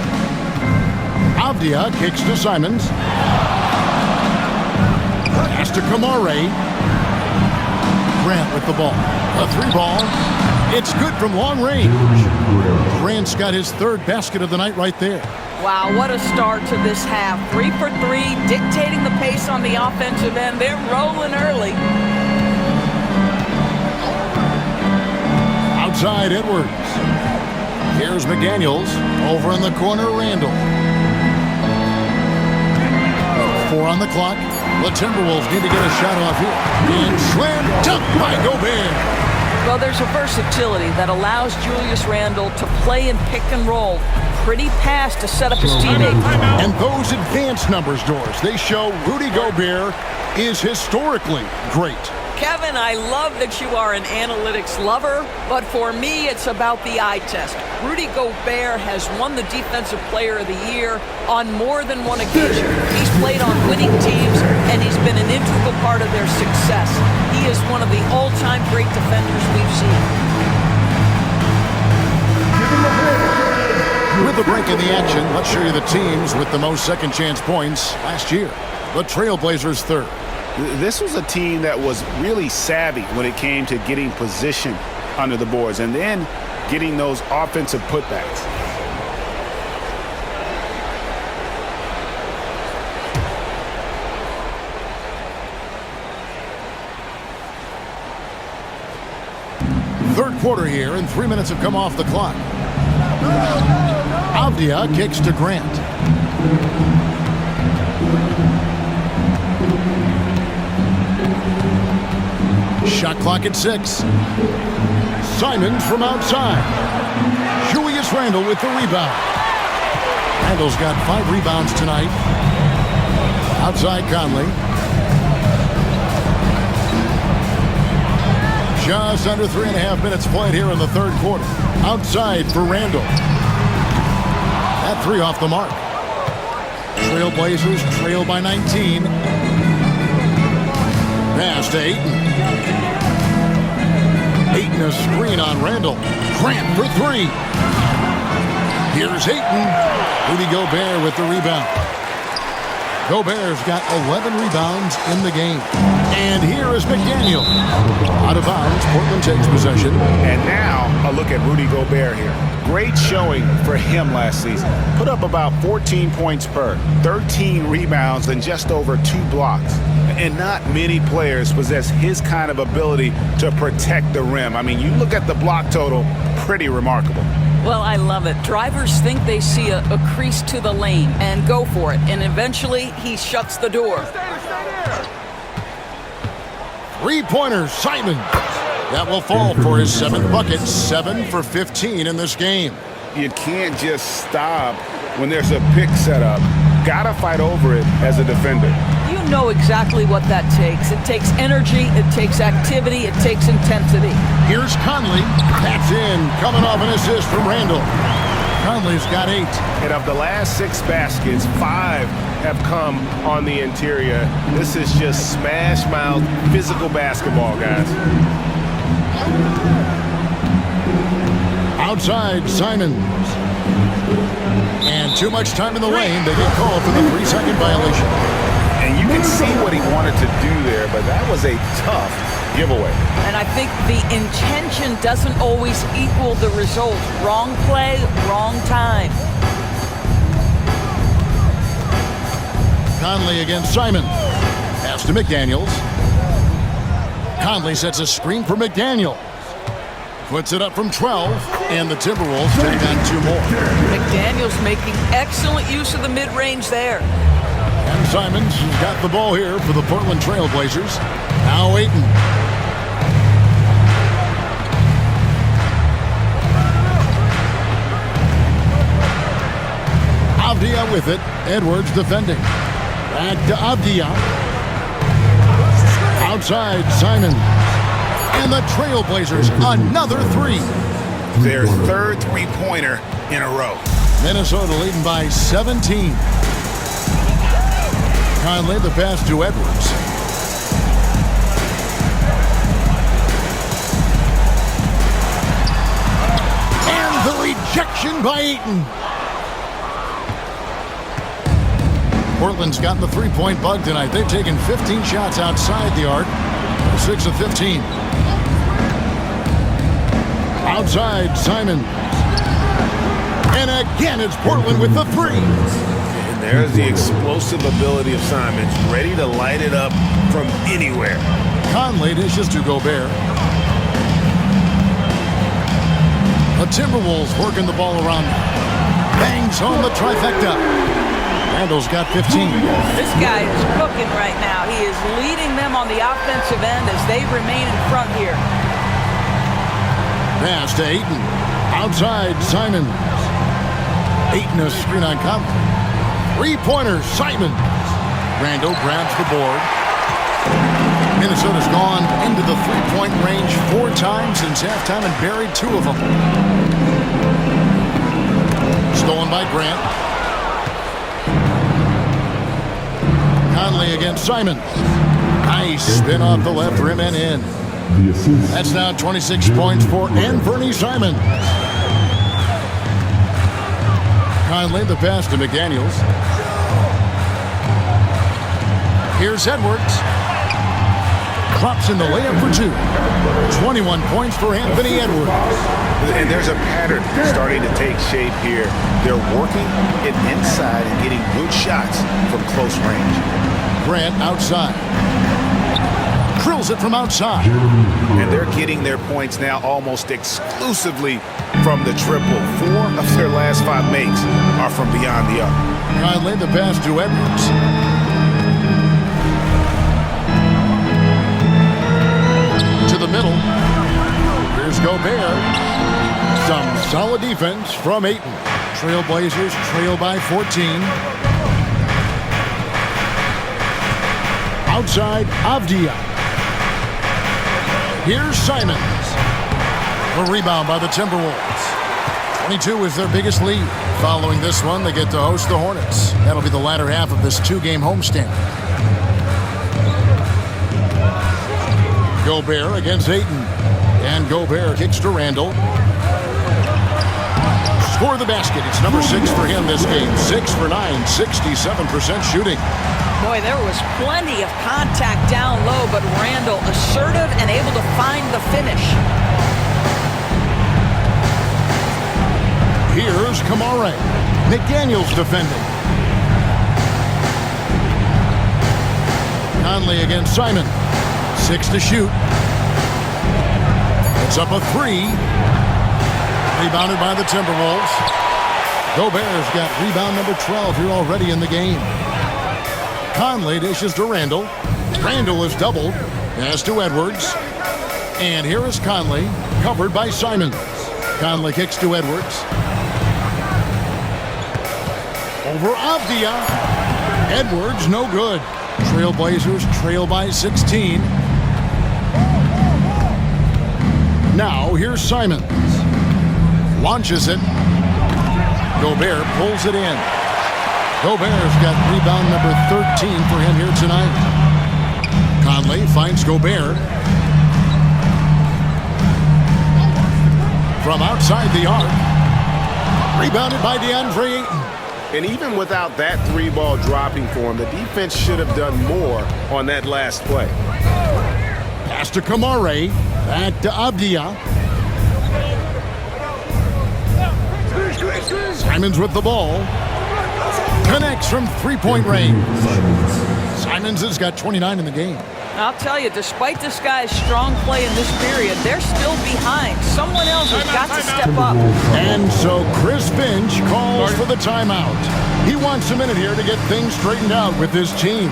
Avdia kicks to Simons. Pass to Kamare. Grant with the ball. A 3-ball. It's good from long range. Grant's got his 3rd basket of the night right there. Wow, what a start to this half. 3 for 3, dictating the pace on the offensive end. They're rolling early. Outside Edwards. Here's McDaniels. Over in the corner, Randall. 4 on the clock. The Timberwolves need to get a shot off here. And slam dunk by Gobert. Well, there's a versatility that allows Julius Randle to play in pick and roll. Pretty pass to set up his teammate. And those advanced numbers, Doris, they show Rudy Gobert is historically great. Kevin, I love that you are an analytics lover, but for me, it's about the eye test. Rudy Gobert has won the Defensive Player of the Year on more than one occasion. He's played on winning teams, and he's been an integral part of their success. He is one of the all-time great defenders we've seen. With the break in the action, let's show you the teams with the most second-chance points last year. The Trailblazers 3rd. This was a team that was really savvy when it came to getting position under the boards and then getting those offensive putbacks. Third quarter here, and 3 minutes have come off the clock. Avdia kicks to Grant. Shot clock at 6. Simons from outside. Julius Randle with the rebound. Randle's got 5 rebounds tonight. Outside Conley. Just under 3.5 minutes played here in the third quarter. Outside for Randle. That 3 off the mark. Trailblazers trail by 19. Pass to Ayton. Ayton a screen on Randle. Grant for 3. Here's Ayton. Rudy Gobert with the rebound. Gobert's got 11 rebounds in the game. And here is McDaniel. Out of bounds, Portland takes possession. And now a look at Rudy Gobert here. Great showing for him last season. Put up about 14 points per, 13 rebounds, and just over 2 blocks. And not many players possess his kind of ability to protect the rim. I mean, you look at the block total, pretty remarkable. Well, I love it. Drivers think they see a crease to the lane and go for it. And eventually, he shuts the door. Three-pointer, Simons. That will fall for his 7th bucket. 7 for 15 in this game. You can't just stop when there's a pick set up. Gotta fight over it as a defender. You you know exactly what that takes. It takes energy, it takes activity, it takes intensity. Here's Conley. That's in. Coming off an assist from Randall. Conley's got 8. And of the last 6 baskets, 5 have come on the interior. This is just smash mouth physical basketball, guys. Outside, Simons. And too much time in the lane. They get called for the 3-second violation. And you can see what he wanted to do there, but that was a tough giveaway. And I think the intention doesn't always equal the result. Wrong play, wrong time. Conley against Simon. Pass to McDaniels. Conley sets a screen for McDaniels. Puts it up from 12, and the Timberwolves take on 2 more. McDaniels making excellent use of the mid-range there. And Simons has got the ball here for the Portland Trail Blazers. Now Ayton. Avdia with it. Edwards defending. Back to Avdia. Outside, Simon. And the Trailblazers, another 3. Their 3rd three-pointer in a row. Minnesota leading by 17. Conley, the pass to Edwards. And the rejection by Ayton. Portland's gotten the 3-point bug tonight. They've taken 15 shots outside the arc. 6 of 15. Outside, Simon. And again, it's Portland with the 3. And there's the explosive ability of Simons, ready to light it up from anywhere. Conley dishes to Gobert. The Timberwolves working the ball around. Bangs home the trifecta. Randall's got 15. This guy is cooking right now. He is leading them on the offensive end as they remain in front here. Pass to Ayton. Outside, Simons. Ayton a screen on Conley. 3-pointer, Simons. Randall grabs the board. Minnesota's gone into the 3-point range 4 times since halftime and buried 2 of them. Stolen by Grant. Conley against Simons. Nice spin off the left rim and in. That's now 26 points for Anthony Simons. Conley, the pass to McDaniels. Here's Edwards. Drops in the layup for 2. 21 points for Anthony Edwards. And there's a pattern starting to take shape here. They're working it inside and getting good shots from close range. Grant outside. Drills it from outside. And they're getting their points now almost exclusively from the triple. 4 of their last 5 makes are from beyond the arc. Conley, the pass to Edwards. To the middle. Here's Gobert. Some solid defense from Ayton. Trailblazers trail by 14. Outside, Avdia. Here's Simons. A rebound by the Timberwolves. 22 is their biggest lead. Following this one, they get to host the Hornets. That'll be the latter half of this 2-game homestand. Gobert against Ayton. And Gobert kicks to Randall. Score the basket. It's number 6 for him this game. 6 for 9, 67% shooting. Boy, there was plenty of contact down low, but Randall assertive and able to find the finish. Here's Kamara. McDaniels defending. Conley against Simon. 6 to shoot. It's up a 3. Rebounded by the Timberwolves. Gobert's got rebound number 12 here already in the game. Conley dishes to Randall. Randall is doubled. Pass to Edwards. And here is Conley, covered by Simons. Conley kicks to Edwards. Over Avdia. Edwards, no good. Trailblazers trail by 16. Now here's Simons. Launches it. Gobert pulls it in. Gobert's got rebound number 13 for him here tonight. Conley finds Gobert. From outside the arc. Rebounded by DeAndre Ayton. And even without that three ball dropping for him, the defense should have done more on that last play. Pass to Kamare. Back to Abdia. Simons with the ball. Connects from three-point range. Simons has got 29 in the game. I'll tell you, despite this guy's strong play in this period, they're still behind. Someone else has got to step up. And so Chris Finch calls for the timeout. He wants a minute here to get things straightened out with his team.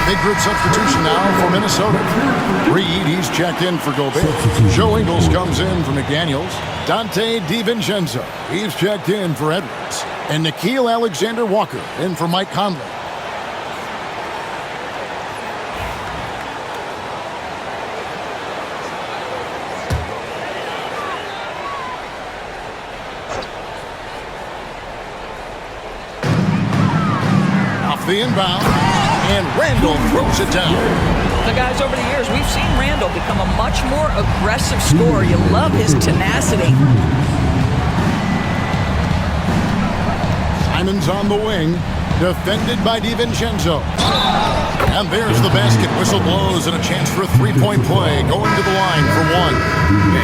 Big group substitution now for Minnesota. Reed, he's checked in for Gobert. Joe Ingles comes in for McDaniels. Dante DiVincenzo, he's checked in for Edwards. And Nickeil Alexander-Walker in for Mike Conley. Off the inbound. And Randall throws it down. The guys, over the years, we've seen Randall become a much more aggressive scorer. You love his tenacity. Simons on the wing, defended by DiVincenzo. And there's the basket. Whistle blows and a chance for a three-point play. Going to the line for one.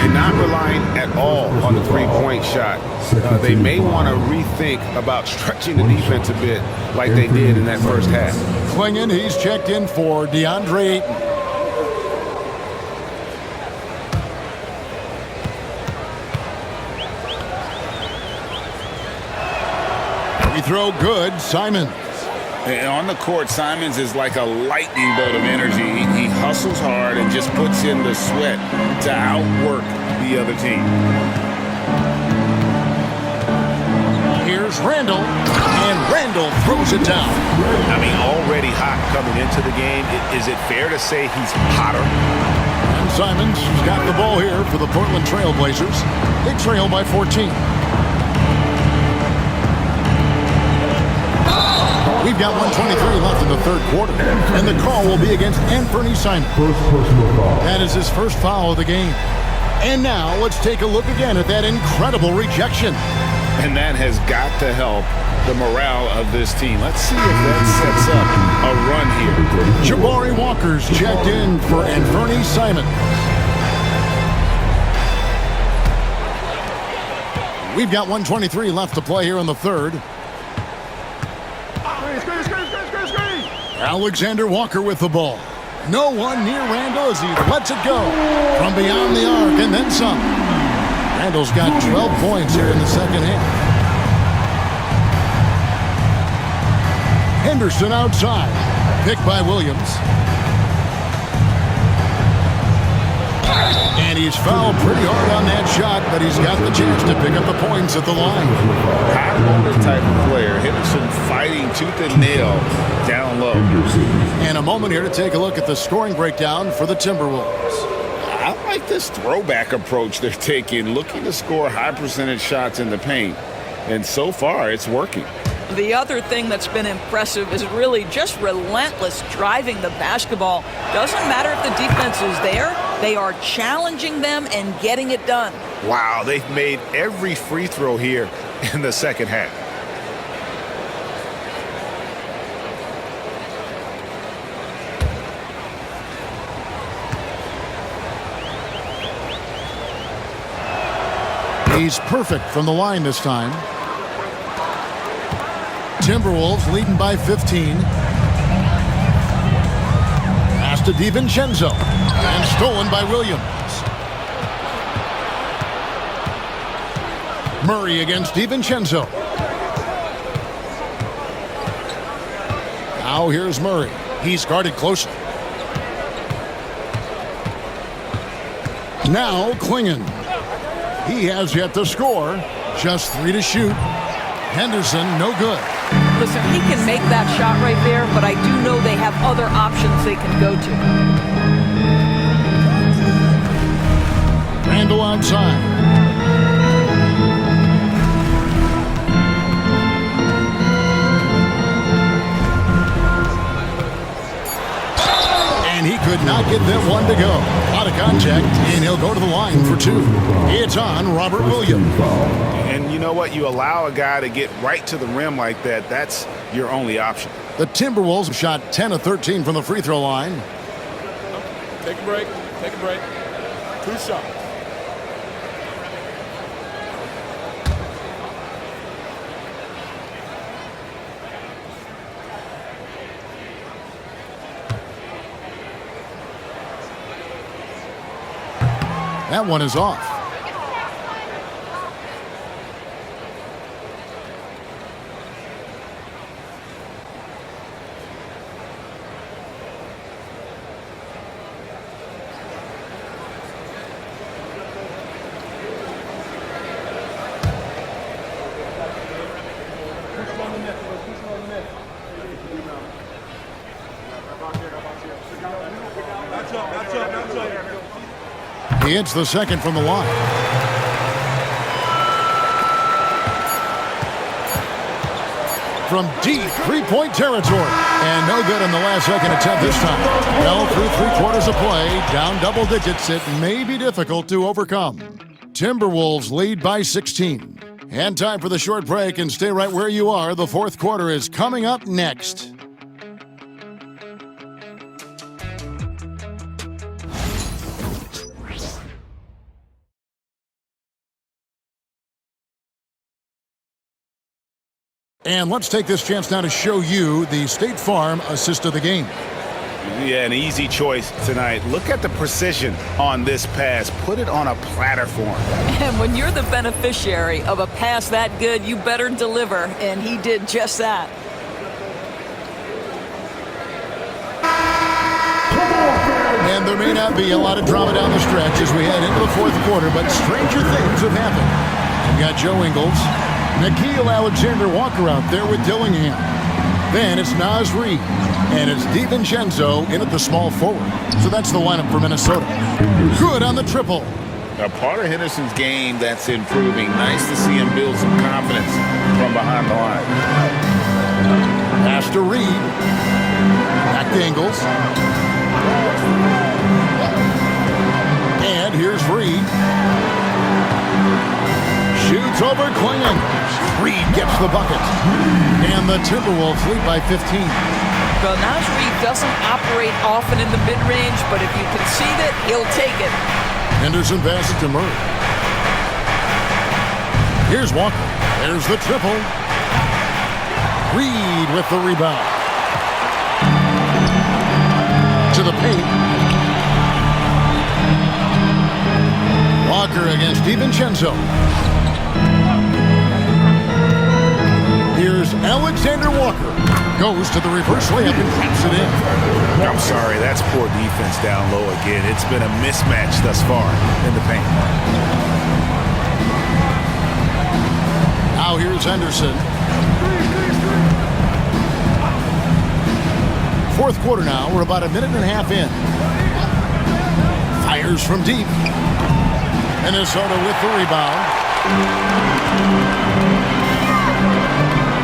And not relying at all on the three-point shot. They may want to rethink about stretching the defense a bit like they did in that first half. Klingon, he's checked in for DeAndre Ayton. Free throw good, Simons. And on the court, Simons is like a lightning bolt of energy. He hustles hard and just puts in the sweat to outwork the other team. Here's Randall, and Randall throws it down. I mean, already hot coming into the game. Is it fair to say he's hotter? And Simons has got the ball here for the Portland Trail Blazers. They trail by 14. We've got 1:23 left in the third quarter, and the call will be against Anthony Simons. That is his first foul of the game. And now let's take a look again at that incredible rejection. And that has got to help the morale of this team. Let's see if that sets up a run here. Jabari Walker's checked in for Anthony Simons. We've got 1:23 left to play here in the third. Alexander Walker with the ball. No one near Randall as he lets it go from beyond the arc and then some. Randall's got 12 points here in the second half. Henderson outside. Picked by Williams. And he's fouled pretty hard on that shot, but he's got the chance to pick up the points at the line. High-motor type of player. Henderson fighting tooth and nail down low. And a moment here to take a look at the scoring breakdown for the Timberwolves. I like this throwback approach they're taking, looking to score high percentage shots in the paint. And so far, it's working. The other thing that's been impressive is really just relentless driving the basketball. Doesn't matter if the defense is there, they are challenging them and getting it done. Wow, they've made every free throw here in the second half. He's perfect from the line this time. Timberwolves leading by 15. Pass to DiVincenzo. And stolen by Williams. Murray against DiVincenzo. Now here's Murray. He's guarded closely. Now Klingon. He has yet to score. Just 3 to shoot. Henderson, no good. Listen, he can make that shot right there, but I do know they have other options they can go to. Randall outside. And he could not get that one to go. Out of contact, and he'll go to the line for 2. It's on Robert Williams. And you know what? You allow a guy to get right to the rim like that, that's your only option. The Timberwolves shot 10 of 13 from the free throw line. Take a break. Take a break. 2 shots. That one is off. He hits the second from the line. From deep three-point territory. And no good in the last second attempt this time. Well, through 3 quarters of play, down double digits, it may be difficult to overcome. Timberwolves lead by 16. And time for the short break, and stay right where you are. The fourth quarter is coming up next. And let's take this chance now to show you the State Farm assist of the game. Yeah, an easy choice tonight. Look at the precision on this pass. Put it on a platter for him. And when you're the beneficiary of a pass that good, you better deliver, and he did just that. And there may not be a lot of drama down the stretch as we head into the fourth quarter, but stranger things have happened. We've got Joe Ingles, Nickeil Alexander-Walker out there with Dillingham. Then it's Naz Reid, and it's DiVincenzo in at the small forward. So that's the lineup for Minnesota. Good on the triple. A part of Henderson's game that's improving. Nice to see him build some confidence from behind the line. Pass to Reid. Back to Ingles. And here's Reid. Shoots over Klingon. Reid gets the bucket. And the Timberwolves lead by 15. Well, Naz Reid doesn't operate often in the mid-range, but if you concede it, he'll take it. Henderson passes to Murray. Here's Walker. There's the triple. Reid with the rebound. To the paint. Walker against DiVincenzo. Here's Alexander Walker. Goes to the reverse layup and taps it in. I'm sorry, that's poor defense down low again. It's been a mismatch thus far in the paint. Now here's Henderson. Fourth quarter now. We're about a minute and a half in. Fires from deep. Minnesota with the rebound.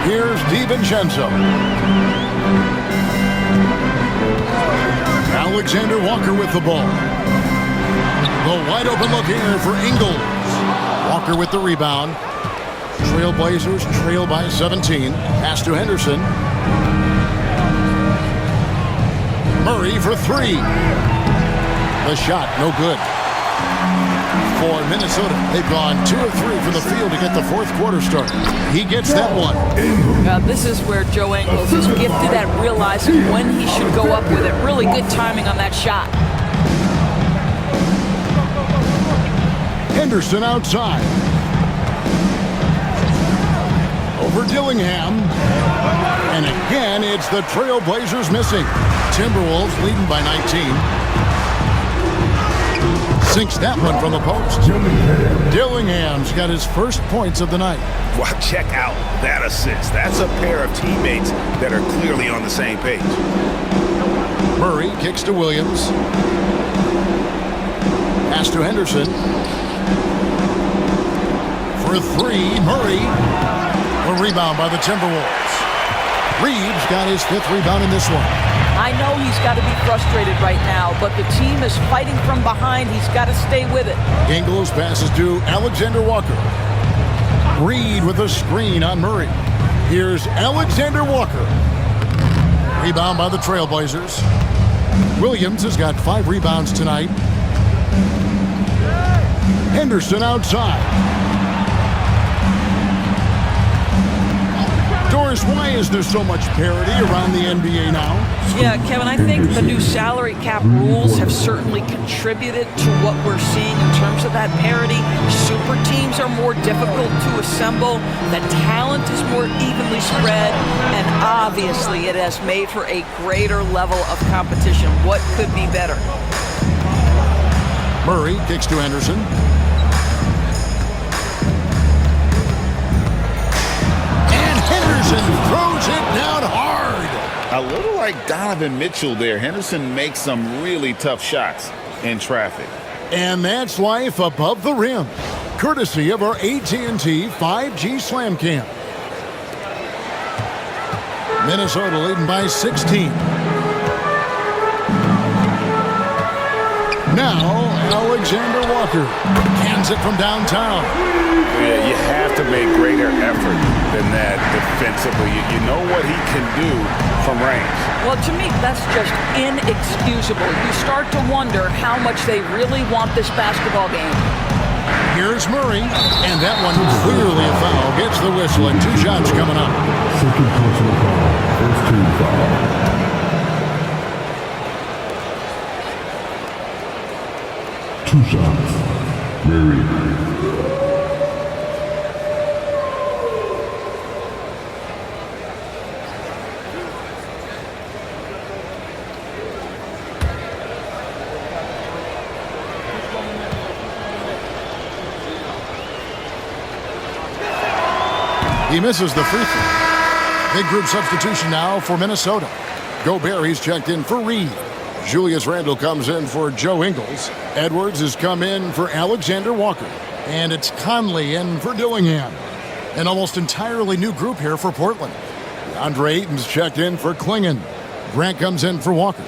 Here's DiVincenzo. Alexander Walker with the ball. The wide open look here for Ingles. Walker with the rebound. Trailblazers trail by 17. Pass to Henderson. Murray for 3. The shot, no good. For Minnesota, they've gone 2 of 3 from the field to get the fourth quarter started. He gets that one. This is where Joe Ingles is gifted at realizing when he should go up with it. Really good timing on that shot. Henderson outside. Over Dillingham. And again, it's the Trailblazers missing. Timberwolves leading by 19. Sinks that one from the post. Dillingham's got his first points of the night. Well, check out that assist. That's a pair of teammates that are clearly on the same page. Murray kicks to Williams. Pass to Henderson. For three, Murray. A rebound by the Timberwolves. Reeves got his 5th rebound in this one. I know he's got to be frustrated right now, but the team is fighting from behind. He's got to stay with it. Ingles passes to Alexander Walker. Reed with a screen on Murray. Here's Alexander Walker. Rebound by the Trailblazers. Williams has got 5 rebounds tonight. Henderson outside. Doris, why is there so much parity around the NBA now? Yeah, Kevin, I think the new salary cap rules have certainly contributed to what we're seeing in terms of that parity. Super teams are more difficult to assemble. The talent is more evenly spread. And obviously, it has made for a greater level of competition. What could be better? Murray kicks to Henderson. Henderson throws it down hard. A little like Donovan Mitchell there. Henderson makes some really tough shots in traffic. And that's life above the rim, courtesy of our AT&T 5G Slam Cam. Minnesota leading by 16. Now, Alexander Walker cans it from downtown. Yeah, you have to make greater effort than that defensively. You know what he can do from range. Well, to me, that's just inexcusable. You start to wonder how much they really want this basketball game. Here's Murray, and that one clearly a foul. Gets the whistle, and 2 shots coming up. Second personal foul. First team foul. 2 shots. Murray. He misses the free throw. Big group substitution now for Minnesota. Gobert, he's checked in for Reed. Julius Randle comes in for Joe Ingles. Edwards has come in for Alexander Walker. And it's Conley in for Dillingham. An almost entirely new group here for Portland. DeAndre Ayton's checked in for Klingon. Grant comes in for Walker.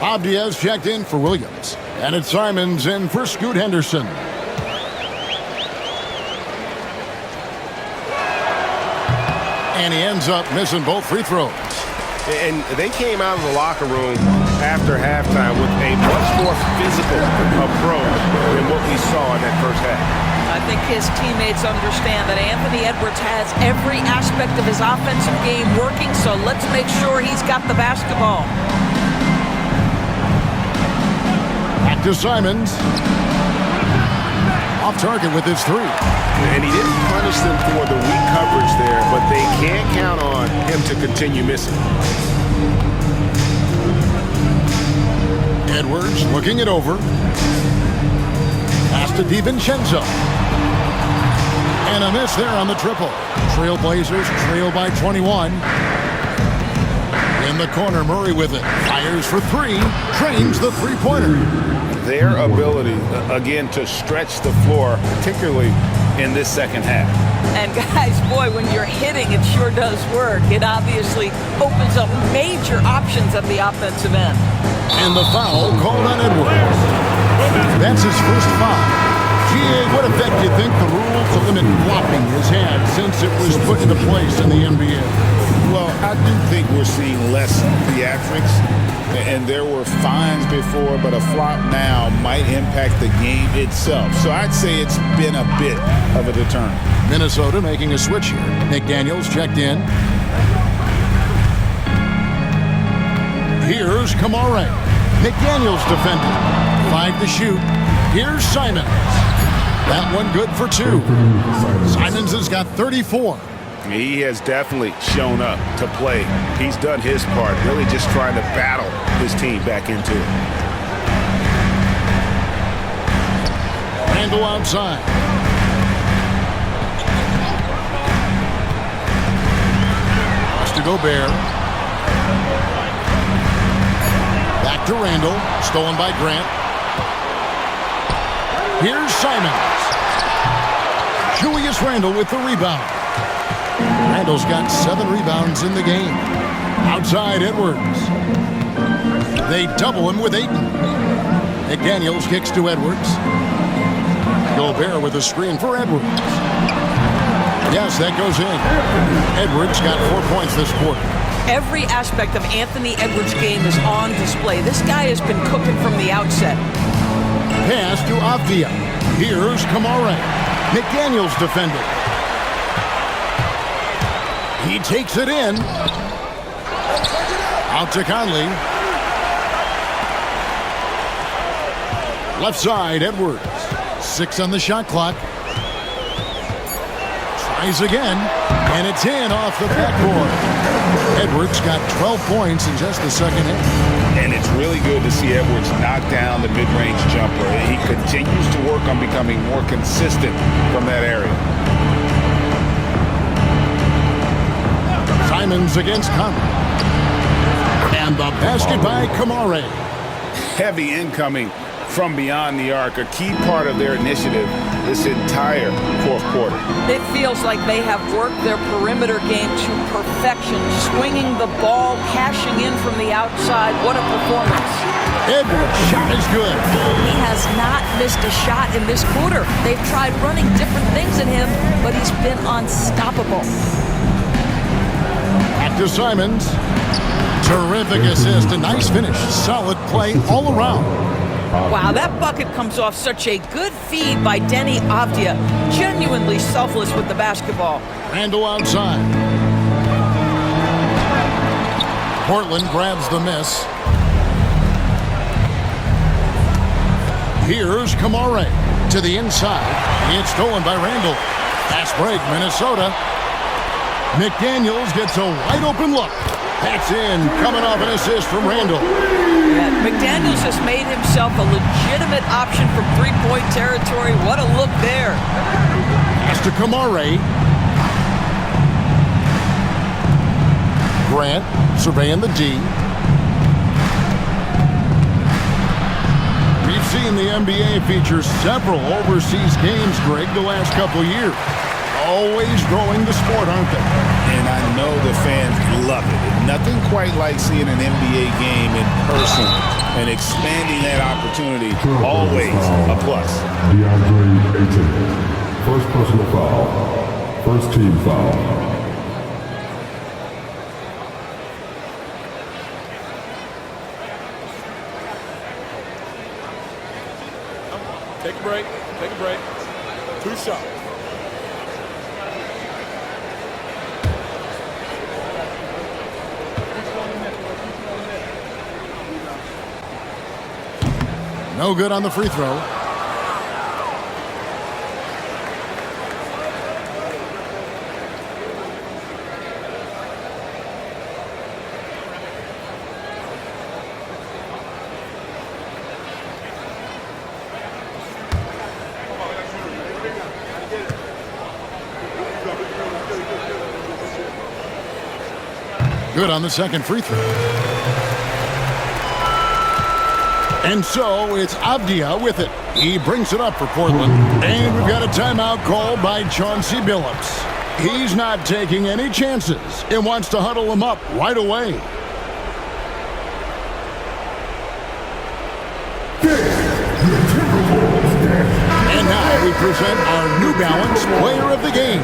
Abdia's checked in for Williams. And it's Simons in for Scoot Henderson. And he ends up missing both free throws. And they came out of the locker room after halftime with a much more physical approach than what we saw in that first half. I think his teammates understand that Anthony Edwards has every aspect of his offensive game working, so let's make sure he's got the basketball. Back to Simons. Off target with his 3. And he didn't punish them for the weak coverage there, but they can't count on him to continue missing. Edwards looking it over. Pass to DiVincenzo. And a miss there on the triple. Trailblazers trail by 21. In the corner, Murray with it. Fires for 3. Trains the three-pointer. Their ability, again, to stretch the floor, particularly in this second half. And guys, boy, when you're hitting, it sure does work. It obviously opens up major options at the offensive end. And the foul called on Edwards. That's his first foul. GA, what effect do you think the rule to limit flopping has had since it was put into place in the NBA? Well, I do think we're seeing less theatrics, and there were fines before, but a flop now might impact the game itself. So I'd say it's been a bit of a deterrent. Minnesota making a switch here. McDaniels checked in. Here's Kamara. McDaniels defending. 5 to shoot. Here's Simons. That one good for 2. Simons has got 34. He has definitely shown up to play. He's done his part, really just trying to battle his team back into it. Randle outside. Pass to Gobert. Back to Randle. Stolen by Grant. Here's Simons. Julius Randle with the rebound. Randle's got 7 rebounds in the game. Outside Edwards. They double him with Ayton. McDaniels kicks to Edwards. Gobert with a screen for Edwards. Yes, that goes in. Edwards got 4 points this quarter. Every aspect of Anthony Edwards' game is on display. This guy has been cooking from the outset. Pass to Avdia. Here's Kamara. McDaniels defending. He takes it in. Out to Conley. Left side, Edwards. 6 on the shot clock. Tries again, and it's in off the backboard. Edwards got 12 points in just the second half. And it's really good to see Edwards knock down the mid-range jumper. He continues to work on becoming more consistent from that area. Simons against Conley. And the basket by Kamara. Heavy incoming from beyond the arc, a key part of their initiative this entire fourth quarter. It feels like they have worked their perimeter game to perfection, swinging the ball, cashing in from the outside. What a performance. Edwards' shot is good. He has not missed a shot in this quarter. They've tried running different things at him, but he's been unstoppable. Back to Simons. Terrific assist, a nice finish. Solid play all around. Wow, that bucket comes off such a good feed by Denny Avdia. Genuinely selfless with the basketball. Randle outside. Portland grabs the miss. Here's Kamara to the inside. It's stolen by Randle. Fast break, Minnesota. McDaniels gets a wide open look. That's in, coming off an assist from Randle. Yeah, McDaniels has made himself a legitimate option from three-point territory. What a look there. Pass to Kamara. Grant surveying the D. We've seen the NBA feature several overseas games, Greg, the last couple years. Always growing the sport, aren't they? And I know the fans love it. Nothing quite like seeing an NBA game in person and expanding that opportunity. Always a plus. DeAndre Ayton. First personal foul. First team foul. Take a break. Take a break. 2 shots. No good on the free throw. Good on the second free throw. And so it's Avdia with it. He brings it up for Portland. And we've got a timeout called by Chauncey Billups. He's not taking any chances and wants to huddle them up right away. And now we present our New Balance Player of the Game,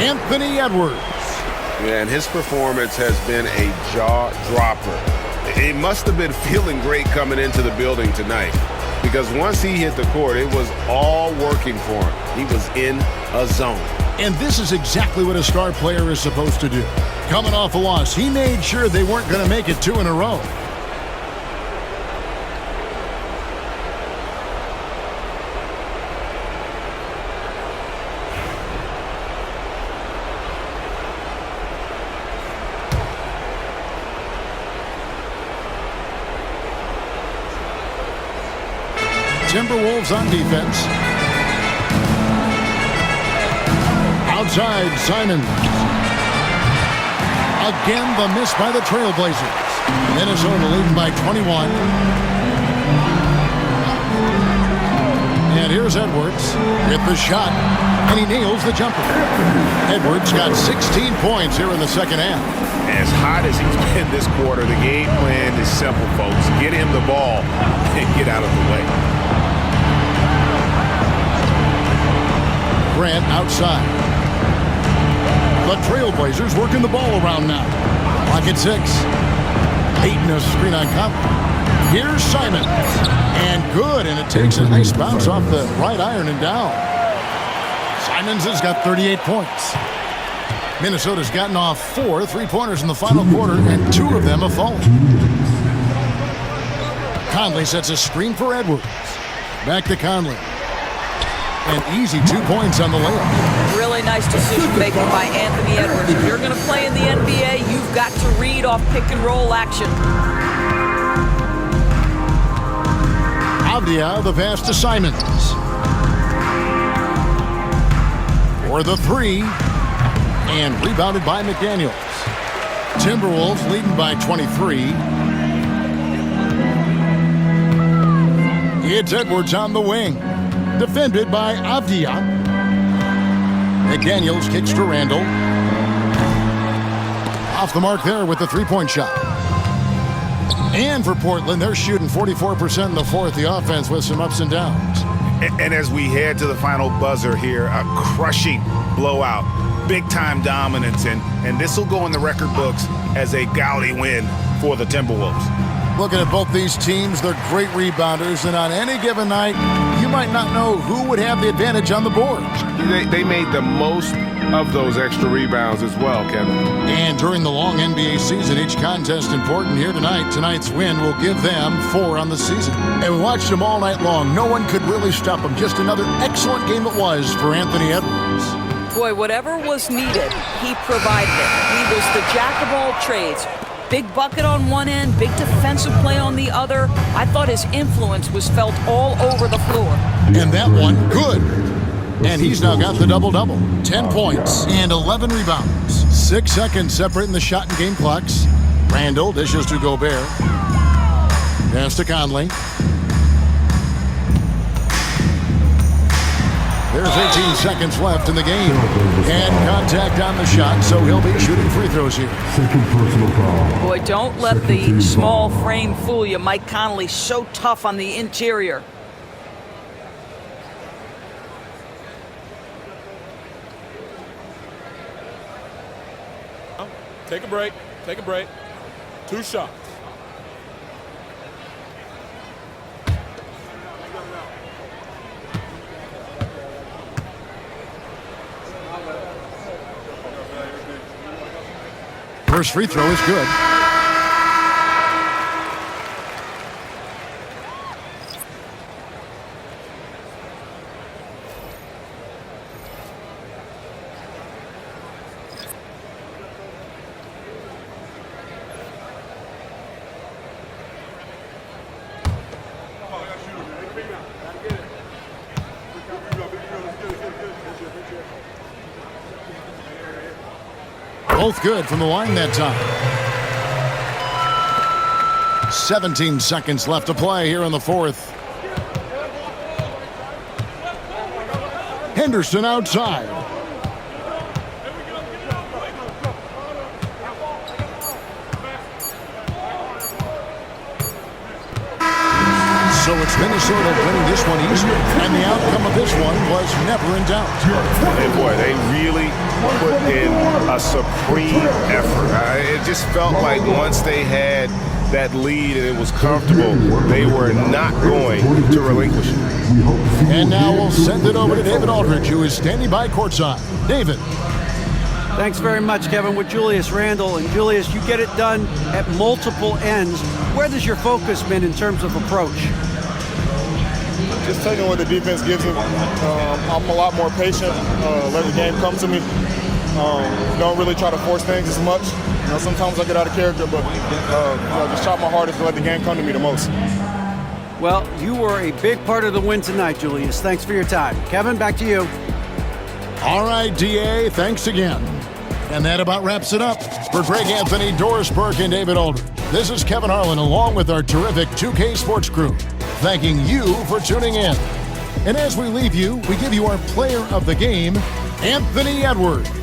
Anthony Edwards. Yeah, and his performance has been a jaw-dropper. He must have been feeling great coming into the building tonight because once he hit the court, it was all working for him. He was in a zone. And this is exactly what a star player is supposed to do. Coming off a loss, he made sure they weren't going to make it 2 in a row. Timberwolves on defense. outside, Simons. Again, the miss by the Trailblazers. Minnesota leading by 21. And here's Edwards with the shot, and he nails the jumper. Edwards got 16 points here in the second half. As hot as he's been this quarter, the game plan is simple, folks. Get him the ball and get out of the way. Grant outside. The Trailblazers working the ball around now. Clock at 6. Ayton a screen on Conley. Here's Simons. And good, and it takes a nice bounce off the right iron and down. Simons has got 38 points. Minnesota's gotten off 4 3-pointers in the final quarter, and 2 of them have fallen. Conley sets a screen for Edwards. Back to Conley. An easy 2 points on the layup. Really nice decision making by Anthony Edwards. If you're going to play in the NBA, you've got to read off pick and roll action. Avdia, the pass to Simons. For the 3. And rebounded by McDaniels. Timberwolves leading by 23. It's Edwards on the wing. Defended by Avdia. McDaniels kicks to Randall. Off the mark there with the 3-point shot. And for Portland, they're shooting 44% in the fourth. The offense with some ups and downs. And as we head to the final buzzer here, a crushing blowout. Big-time dominance, and this will go in the record books as a gaudy win for the Timberwolves. Looking at both these teams, they're great rebounders, and on any given night, you might not know who would have the advantage on the board. They made the most of those extra rebounds as well, Kevin. And during the long NBA season, each contest important here tonight. Tonight's win will give them 4 on the season. And we watched them all night long. No one could really stop them. Just another excellent game it was for Anthony Edwards. Boy, whatever was needed, he provided it. He was the jack of all trades. Big bucket on one end, big defensive play on the other. I thought his influence was felt all over the floor. And that one, good. And he's now got the double-double. 10 points and 11 rebounds. 6 seconds separating the shot and game clocks. Randall dishes to Gobert. Pass to Conley. There's 18 seconds left in the game. And contact on the shot, so he'll be shooting free throws here. Boy, don't let the small frame fool you. Mike Conley so tough on the interior. Take a break. Take a break. 2 shots. First free throw is good. Both good from the line that time. 17 seconds left to play here in the fourth. Henderson outside. So it's Minnesota winning this one easily, and the outcome of this one was never in doubt. And boy, they really put in a supreme effort. It just felt like once they had that lead and it was comfortable, they were not going to relinquish it. And now we'll send it over to David Aldridge, who is standing by courtside. David. Thanks very much, Kevin, with Julius Randle. And Julius, you get it done at multiple ends. Where does your focus been in terms of approach? Just taking what the defense gives me. I'm a lot more patient, let the game come to me. Don't really try to force things as much. Sometimes I get out of character, but just try my hardest to let the game come to me the most. Well, you were a big part of the win tonight, Julius. Thanks for your time. Kevin, back to you. All right, DA, thanks again. And that about wraps it up. For Greg Anthony, Doris Burke, and David Aldridge, this is Kevin Harlan along with our terrific 2K Sports crew, thanking you for tuning in. And as we leave you, we give you our player of the game, Anthony Edwards.